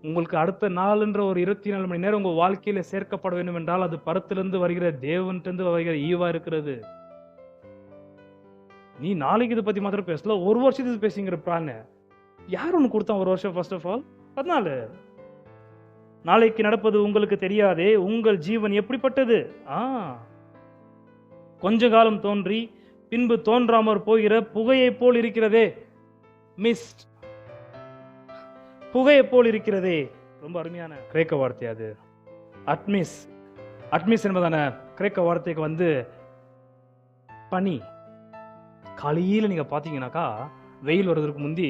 உங்களுக்கு அடுத்த நாள்ன்ற ஒரு 24 மணி நேரம் உங்க வாழ்க்கையில சேர்க்கப்பட வேண்டும் என்றால் அது பரத்திலிருந்து வருகிற தேவன்கிட்ட வருகிற ஈவா இருக்கிறது. நீ நாளைக்கு இதை பத்தி மாத்திரம் பேசல, ஒரு வருஷத்துக்கு பேசுங்கிற பிளான் யார் ஒன்று கொடுத்தான்? ஒரு வருஷம் ஃபர்ஸ்ட் ஆஃப் ஆல் 14. நாளைக்கு நடப்பது உங்களுக்கு தெரியாதே, உங்கள் ஜீவன் எப்படிப்பட்டது? கொஞ்ச காலம் தோன்றி பின்பு தோன்றாமற் போகிற புகையை போல் இருக்கிறதே. மிஸ்ட், புகையை போல் இருக்கிறதே. ரொம்ப அருமையான கிரேக்க வார்த்தை அது. அட்மிஸ். அட்மிஸ் என்பதான கிரேக்க வார்த்தைக்கு பனி. காலையில் நீங்க பாத்தீங்கன்னாக்கா வெயில் வர்றதுக்கு முந்தி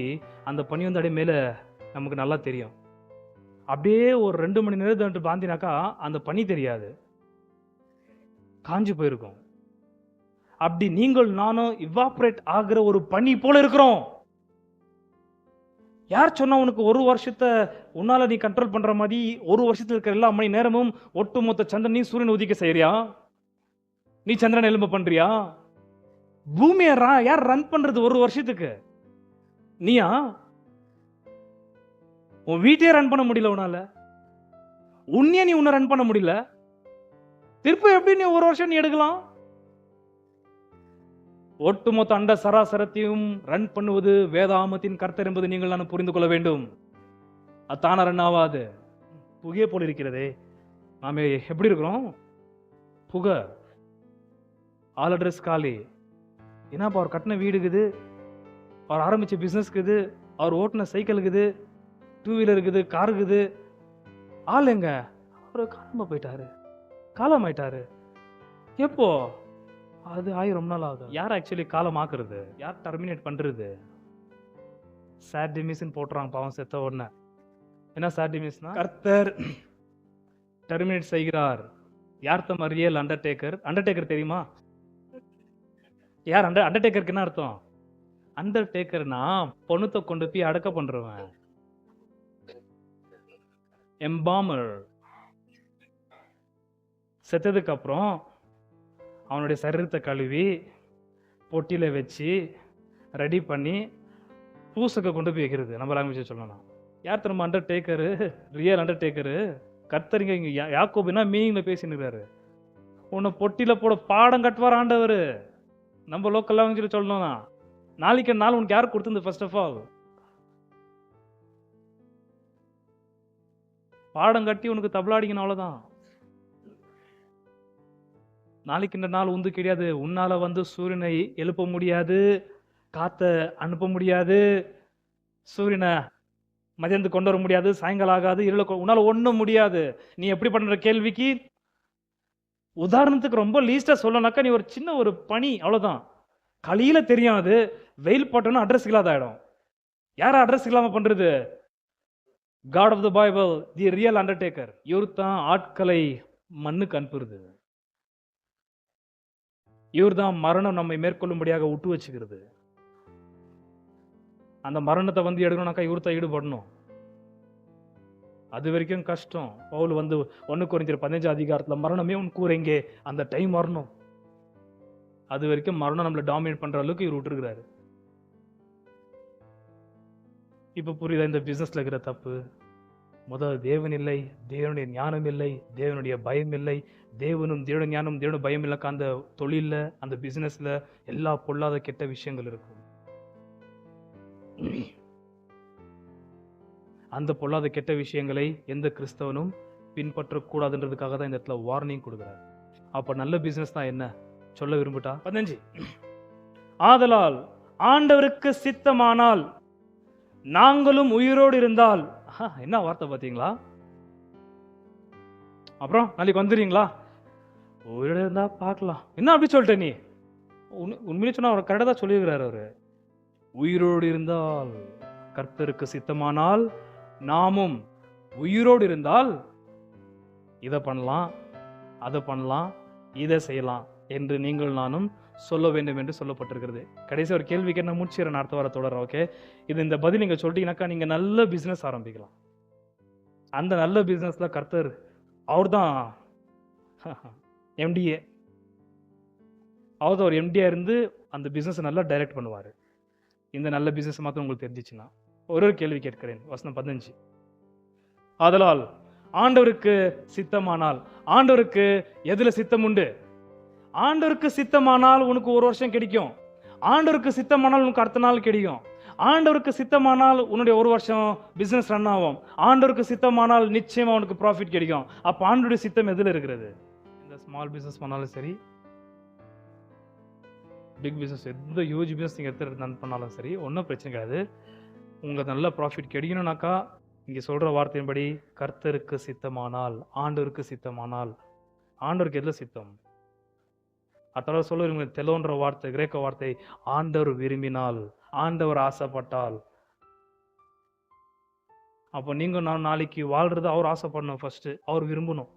அந்த பனி அப்படியே மேல நமக்கு நல்லா தெரியும். அப்படியே ஒரு 2 மணி நேரம் பாந்தினாக்கா அந்த பனி தெரியாது, காஞ்சி போயிருக்கும். அப்படி நீங்கள் நானும் இவாப்ரேட் ஆகிற ஒரு பனி போல இருக்கிறோம். யார் சொன்னா உனக்கு ஒரு வருஷத்தை உன்னால நீ கண்ட்ரோல் பண்ற மாதிரி ஒரு வருஷத்துல இருக்கிற எல்லா மணி நேரமும் ஒட்டுமொத்த சந்திரன் நீ சூரியன் உதிக்க செய்யறியா? நீ சந்திரன் எலும்ப பண்றியா? பூமியை யார் ரன் பண்றது ஒரு வருஷத்துக்கு? நீயா? உன் வீட்டையே ரன் பண்ண முடியல உன்னால, உன்னையே நீ உன்னை ரன் பண்ண முடியல, திருப்பி எப்படி நீ ஒரு வருஷம் நீ எடுக்கலாம்? ஒட்டுமொத்த அண்ட சராசரத்தையும் ரன் பண்ணுவது வேதாமத்தின் கர்த்தர் என்பது நீங்கள் நான் புரிந்து கொள்ள வேண்டும். அத்தான ரன் ஆகாது. புகையை போல் இருக்கிறதே. நாம எப்படி இருக்கிறோம்? புகை. ஆல் அட்ரஸ் காலி. என்னப்பா அவர் கட்டின வீடு இருக்குது, அவர் ஆரம்பிச்ச பிசினஸ் இருக்குது, அவர் ஓட்டின சைக்கிள் இருக்குது, 2 வீலர் இருக்குது, கார் இருக்குது. ஆள் எங்க? அவர் காலமா போயிட்டாரு, காலமாயிட்டாரு. எப்போ? அது ரொம்ப நாள் ஆகுது. யார் ஆக்சுவலி காலம் ஆக்குறது? யார் டெர்மினேட் பண்றது? சாட் டிமிஸ்ன்னு போட்டுறாங்க பாவம் செத்த உடனே. என்ன சாட் டிமிஸ்னா? கர்த்தர் டெர்மினேட் செய்கிறார். யார் தம் ரியல் அண்டர்டேக்கர்? அண்டர்டேக்கர் தெரியுமா? யார் அண்டர்டேக்கருக்கு என்ன அர்த்தம்? அண்டர்டேக்கர்னா பொண்ணுத்தை கொண்டு போய் அடக்க பண்றவன். எம்பாமர். செத்ததுக்கு அப்புறம் அவனுடைய சரீரத்தை கழுவி பொட்டியில வச்சு ரெடி பண்ணி பூசக்க கொண்டு போய் வைக்கிறது. நம்ம லாங்குவேஜ் சொல்லணும். யார் திரும்ப அண்டர்டேக்கரு? Real Undertaker கர்த்தரிங்க. இங்க யாக்கோபுனா மீனிங்ல பேசினுறாரு. உன்னை பொட்டியில போட பாடம் கட்டுவார் ஆண்டவர். நம்ம லோக்கல் லாங்குவேஜ் சொல்லணும்னா நாளைக்கு நாள் உனக்கு யார் கொடுத்தது? ஃபர்ஸ்ட் ஆஃப் ஆல் பாடம் கட்டி உனக்கு தபலாடிக்கணும், அவ்வளவுதான். நாளைக்கு இந்த நாள் உந்து கிடையாது. உன்னால சூரியனை எழுப்ப முடியாது, காத்த அனுப்ப முடியாது, சூரியனை மதியத்துக்கு கொண்டு வர முடியாது, சாயங்காலம் ஆகாது, இருள உன்னால ஒண்ணும் முடியாது. நீ எப்படி பண்ற கேள்விக்கு உதாரணத்துக்கு ரொம்ப லீஸ்டா சொல்லனாக்கா, நீ ஒரு சின்ன ஒரு பனி, அவ்வளவுதான். களியில தெரியாது, வெயில் போட்டோன்னா அட்ரஸ் இல்லாத ஆயிடும். யார அட்ரஸ் இல்லாம பண்றது? God of the Bible, the real undertaker. இவர் தான் ஆட்களை மண்ணுக்கு அனுப்புறது. இவர் தான் மரணம் நம்மை மேற்கொள்ளும்படியாக விட்டு வச்சுக்கிறது. அந்த மரணத்தை எடுக்கணும்னாக்கா இவர் தான் ஈடுபடணும். அது வரைக்கும் கஷ்டம். பவுல் 1 கொரிந்தியர் 15 அதிகாரத்துல மரணமே உன் கூரைங்கே, அந்த டைம் வரணும். அது வரைக்கும் மரணம் நம்மளை டாமினேட் பண்ற அளவுக்கு இவர் விட்டுருக்கிறாரு. இப்ப புரியுதா இந்த பிசினஸ்ல இருக்கிற தப்பு? முதல் தேவன் இல்லை, தேவனுடைய ஞானம் இல்லை, தேவனுடைய பயம் இல்லை. தேவனும் தேவனுடைய ஞானம் தேவனுடைய பயம் இல்லைக்கா அந்த தொழில, அந்த பிசினஸ்ல எல்லா பொல்லாத கெட்ட விஷயங்கள் இருக்கும். அந்த பொல்லாத கெட்ட விஷயங்களை எந்த கிறிஸ்தவனும் பின்பற்றக்கூடாதுன்றதுக்காக தான் இந்த இடத்துல வார்னிங் கொடுக்குறாரு. அப்ப நல்ல பிசினஸ் தான் என்ன சொல்ல விரும்புட்டா? 15 ஆதலால் ஆண்டவருக்கு சித்தமானால் நாங்களும் உயிரோடு இருந்தால். என்ன வார்த்தை பாத்தீங்களா? அப்புறம் நாளைக்கு வந்துடுறீங்களா? உயிரோடு இருந்தா பார்க்கலாம். என்ன அப்படி சொல்லிட்ட நீ? உண்மையிலே சொன்னா அவர் கரெக்டா தான் சொல்லியிருக்கிறார். அவரு உயிரோடு இருந்தால், கர்த்தருக்கு சித்தமானால் நாமும் உயிரோடு இருந்தால் இதை பண்ணலாம், அதை பண்ணலாம், இதை செய்யலாம் என்று நீங்கள் நானும் சொல்ல வேண்டும் என்று சொல்லப்பட்டிருக்கிறது. கடைசி ஒரு கேள்விக்கு என்ன முடிச்சிடறேன், அடுத்த வார தொடர்றேன். ஓகே, இந்த பதில் நீங்க சொல்லிட்டீங்கன்னாக்கா நீங்க நல்ல பிசினஸ் ஆரம்பிக்கலாம். அந்த நல்ல பிசினஸ்ல கர்த்தர் அவர் தான் எம்டிஏ. அவர் தான் ஒரு எம்டியா இருந்து அந்த பிசினஸ் நல்லா டைரக்ட் பண்ணுவாரு. இந்த நல்ல பிசினஸ் மாத்திரம் உங்களுக்கு தெரிஞ்சிச்சுன்னா ஒரு கேள்வி கேட்கிறேன். வசனம் 15 ஆதலால் ஆண்டவருக்கு சித்தமானால், ஆண்டவருக்கு எதுல சித்தம் உண்டு? ஆண்டவருக்கு சித்தமானால் உனக்கு ஒரு வருஷம் கிடைக்கும். ஆண்டவருக்கு சித்தமானால் உனக்கு அடுத்த நாள் கிடைக்கும். ஆண்டவருக்கு சித்தமானால் உன்னுடைய ஒரு வருஷம் பிசினஸ் ரன் ஆகும். ஆண்டவருக்கு சித்தமானால் நிச்சயமா உனக்கு ப்ராஃபிட் கிடைக்கும். அப்ப ஆண்டவருடைய சித்தம் எதுல இருக்கிறது? இந்த ஸ்மால் பிசினஸ் பண்ணாலும் சரி, பிக் பிசினஸ், எந்த ஹியூஜ் பிசினஸ் நீங்க எடுத்து ரன் பண்ணாலும் சரி, ஒன்றும் பிரச்சனை கிடையாது. உங்களுக்கு நல்ல ப்ராஃபிட் கிடைக்கணும்னாக்கா இங்க சொல்ற வார்த்தையின்படி கர்த்தருக்கு சித்தமானால், ஆண்டவருக்கு சித்தமானால். ஆண்டவருக்கு எதுல சித்தம்? அத்தளவு சொல்லுவீங்க, தெலோன்ற வார்த்தை, கிரேக்க வார்த்தை, ஆண்டவர் விரும்பினால், ஆண்டவர் ஆசைப்பட்டால். அப்போ நீங்க நான் நாளைக்கு வாழ்றது அவர் ஆசைப்படணும், ஃபர்ஸ்ட் அவர் விரும்பணும்.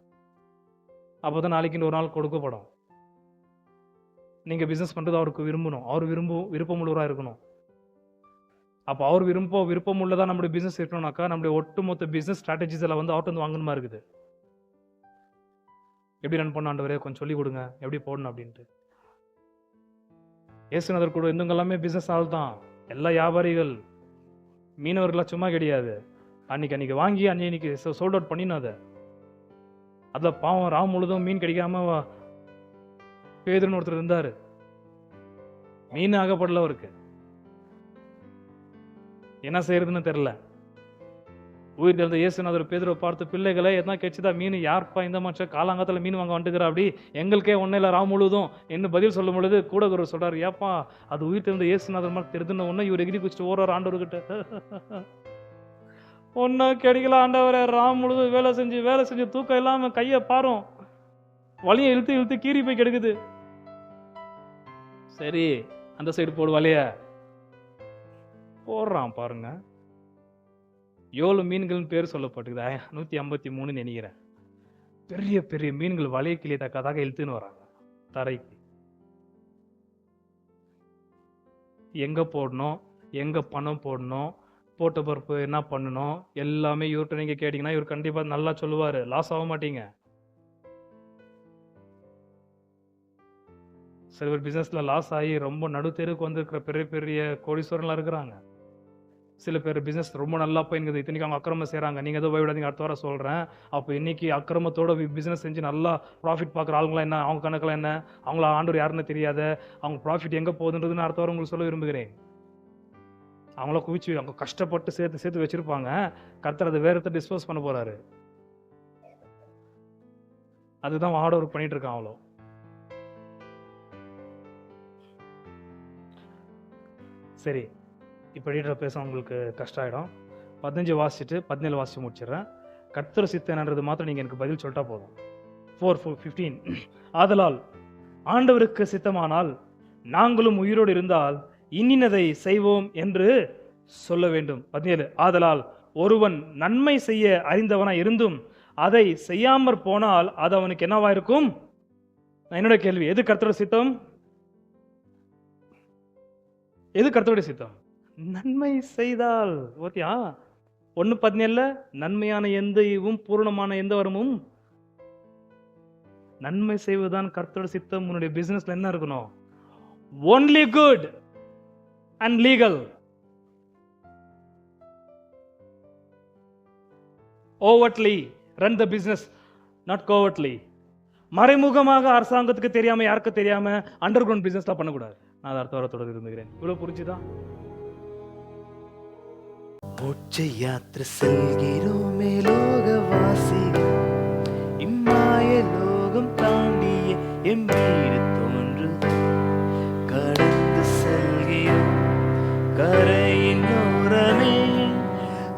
அப்போதான் நாளைக்கு ஒரு நாள் கொடுக்கப்படும். நீங்க பிசினஸ் பண்றது அவருக்கு விரும்பணும், அவர் விருப்பமுள்ளவராக இருக்கணும். அப்போ அவர் விருப்பம் உள்ளதா நம்மளுடைய பிசினஸ் இருக்கணும்னாக்கா நம்மளுடைய ஒட்டுமொத்த பிசினஸ் ஸ்ட்ராட்டஜிஸ் எல்லாம் வந்து அவர்கிட்ட வாங்கணுமா இருக்குது. எப்படி ரன் பண்ண ஆண்டவரே கொஞ்சம் சொல்லி கொடுங்க, எப்படி போடணும் அப்படின்ட்டு. இயேசுநாதர் கூட இருந்தவங்க எல்லாமே பிசினஸ் ஆள் தான், எல்லா வியாபாரிகள், மீனவர்களா சும்மா கிடையாது. அன்னைக்கு வாங்கி அன்னைக்கு சோல்ட் அவுட் பண்ணினோம். அதில் பாவம் ராம் முழுதும் மீன் கிடைக்காம பேதுருன்னு ஒருத்தர் இருந்தாரு, மீன் ஆகப்படல. அவருக்கு என்ன செய்யறதுன்னு தெரியல. உயிர் தெரிந்த இயேசுநாதர் பேதுருவை பார்த்து, பிள்ளைகளை எதனா கெச்சுதா மீன், யார்ப்பா இந்த மனுஷன் காலாங்கத்தில் மீன் வாங்க வந்துக்கிறா, அப்படி எங்களுக்கே ஒன்றும் இல்லை ராம் முழுதும் என்ன பதில் சொல்லும் பொழுது கூட ஒரு சொல்றாரு, ஏப்பா அது உயிர் தெரிந்த இயேசுநாதர் மாதிரி தெரிதுன்னு ஒன்று இவர் எகிரி குச்சிட்டு ஓடுறாரு ஆண்டவர்கிட்ட. ஒன்றும் கிடைக்கல ஆண்டவரை, ராம் முழுதும் வேலை செஞ்சு தூக்கம் இல்லாமல் கையை பாரும் வலியை இழுத்து கீறி போய் கிடக்குது. சரி அந்த சைடு போடு வலைய போடுறான் பாருங்க. 7 மீன்கள் பேர் சொல்லப்பட்டுக்குது, 153 நினைக்கிறேன். பெரிய பெரிய மீன்கள் வலைய கிளிய தக்காதாக இழுத்துன்னு வராங்க தரைக்கு. எங்க போடணும், எங்க பணம் போடணும், போட்ட பொறுப்பு என்ன பண்ணணும், எல்லாமே இவர்கிட்ட நீங்க கேட்டீங்கன்னா இவர் கண்டிப்பா நல்லா சொல்லுவாரு, லாஸ் ஆக மாட்டீங்க. சில பேர் பிசினஸ்ல லாஸ் ஆகி ரொம்ப நடுத்தெருக்கு வந்திருக்கிற பெரிய பெரிய கோடீஸ்வரன்லாம் இருக்கிறாங்க. சில பேர் பிசினஸ் ரொம்ப நல்லா போயிருக்குது, இத்தனைக்கு அவங்க அக்கிரமம் செய்கிறாங்க. நீங்கள் எதுவும் போய்விடாதீங்க, அடுத்த வாரம் சொல்கிறேன். அப்போ இன்னைக்கு அக்கிரமத்தோட பிசினஸ் செஞ்சு நல்லா ப்ராஃபிட் பார்க்குற ஆளுங்களாம் என்ன, அவங்க கணக்கெல்லாம் என்ன, அவங்கள ஆண்டவர் யாருன்னு தெரியாத, அவங்க ப்ராஃபிட் எங்கே போகுதுன்றதுன்னு அடுத்த வாரம் உங்களுக்கு சொல்ல விரும்புகிறேன். அவங்கள குவிச்சு அவங்க கஷ்டப்பட்டு சேர்த்து வச்சிருப்பாங்க, கர்த்தர் அதை வேற டிஸ்போஸ் பண்ண போறாரு. அதுதான் ஆண்டவர் பண்ணிட்டு இருக்கான். அவ்வளோ சரி. இப்போ எடிட்டர் பேச உங்களுக்கு கஷ்டம் ஆகிடும். 15 வாசிச்சுட்டு 17 வாசிச்சு முடிச்சிடுறேன். கர்த்தர் சித்தன்றது மாத்திரம் நீங்கள் எனக்கு பதில் சொல்லிட்டா போதும். 4:15 ஆதலால் ஆண்டவருக்கு சித்தமானால் நாங்களும் உயிரோடு இருந்தால் இன்னினதை செய்வோம் என்று சொல்ல வேண்டும். 17 ஆதலால் ஒருவன் நன்மை செய்ய அறிந்தவனாய் இருந்தும் அதை செய்யாமற் போனால் அது அவனுக்கு என்னவா இருக்கும்? என்னோட கேள்வி, எது கர்த்தருடைய சித்தம்? எது கர்த்தருடைய சித்தம்? நன்மை செய்தால். ஓகேயா? 1:17 நன்மையான எந்த ஈவும் பூரணமான எந்த வரமும். நன்மை செய்வதுதான் கர்த்தருடைய சித்தம். உன்னுடைய பிசினஸ்ல என்ன இருக்கணும்? only good and legal. overtly run the business, not covertly. மறைமுகமாக அரசாங்கத்துக்கு தெரியாம யாருக்கு தெரியாம அண்டர் கிரவுண்ட் பிசினஸ்லாம் பண்ணக்கூடாது. நான் அதை அடுத்த வாரத்தோட இருந்துக்கிறேன். இவ்வளவு புரிஞ்சுதான்? மோட்ச யாத்திரை செல்கிறோமே லோகவாசி, இம்மாய லோகம் தாண்டிய எம் வீடு தோன்று கடந்து செல்கிறோம் கரையின் ஓரமே,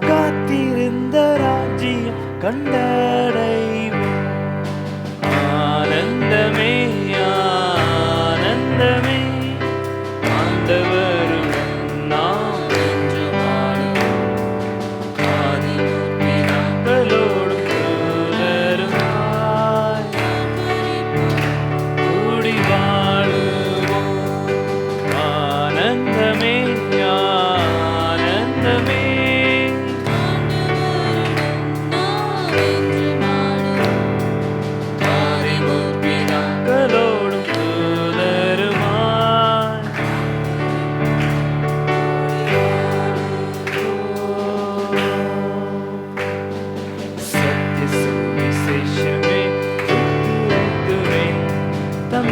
காத்திருந்த ராஜ்யம் கண்டடைவோம். ஆனந்தமே ஆனந்தமே ஆண்டவருடன் நாம் என்று வாழுவோம். ஆதிமுத்தினாக்களோடு தூதருமாய் கூடி வாழுவோம். ஆனந்தமே ஆனந்தமே ஆண்டவருடன் நாம் என்று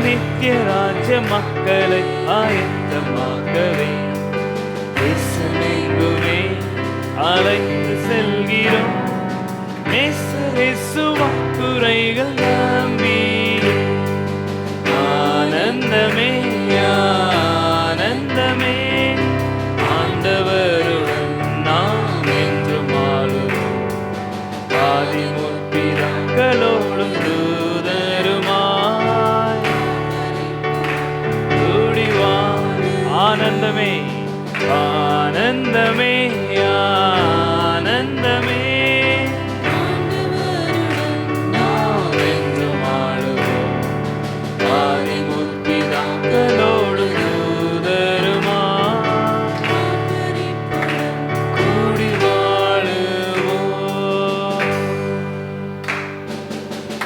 நித்திய ராஜ்ய மக்களை ஆயத்தமாக்கவே தேசமெங்குமே அலைந்து செல்கிறோம். குறைகள் நம்பி ஆனந்தமே ஆனந்தமே ஆண்டவருடன் நாம் என்றும் ஆளுவோம். ஆதிமுற்பிதாக்களோடும் தூதருமாய் கூடிவார். ஆனந்தமே ஆனந்தமே ஆனந்தமே நாம் என்றும் ஆளுவோம். ஆதிமுற்பிதாக்களோடும் தூதருமாய் கூடி வாழுவோம்.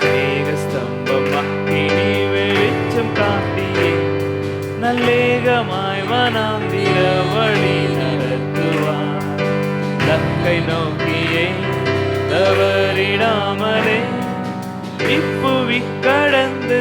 மேகஸ்தம்பம் அக்கினி வெளிச்சம் காட்டியே நல்லேகமாய் வனாந்திர வழி நடத்துவார். தக்கை நோக்கியே தவறிடாமலே இப்புவி கடந்து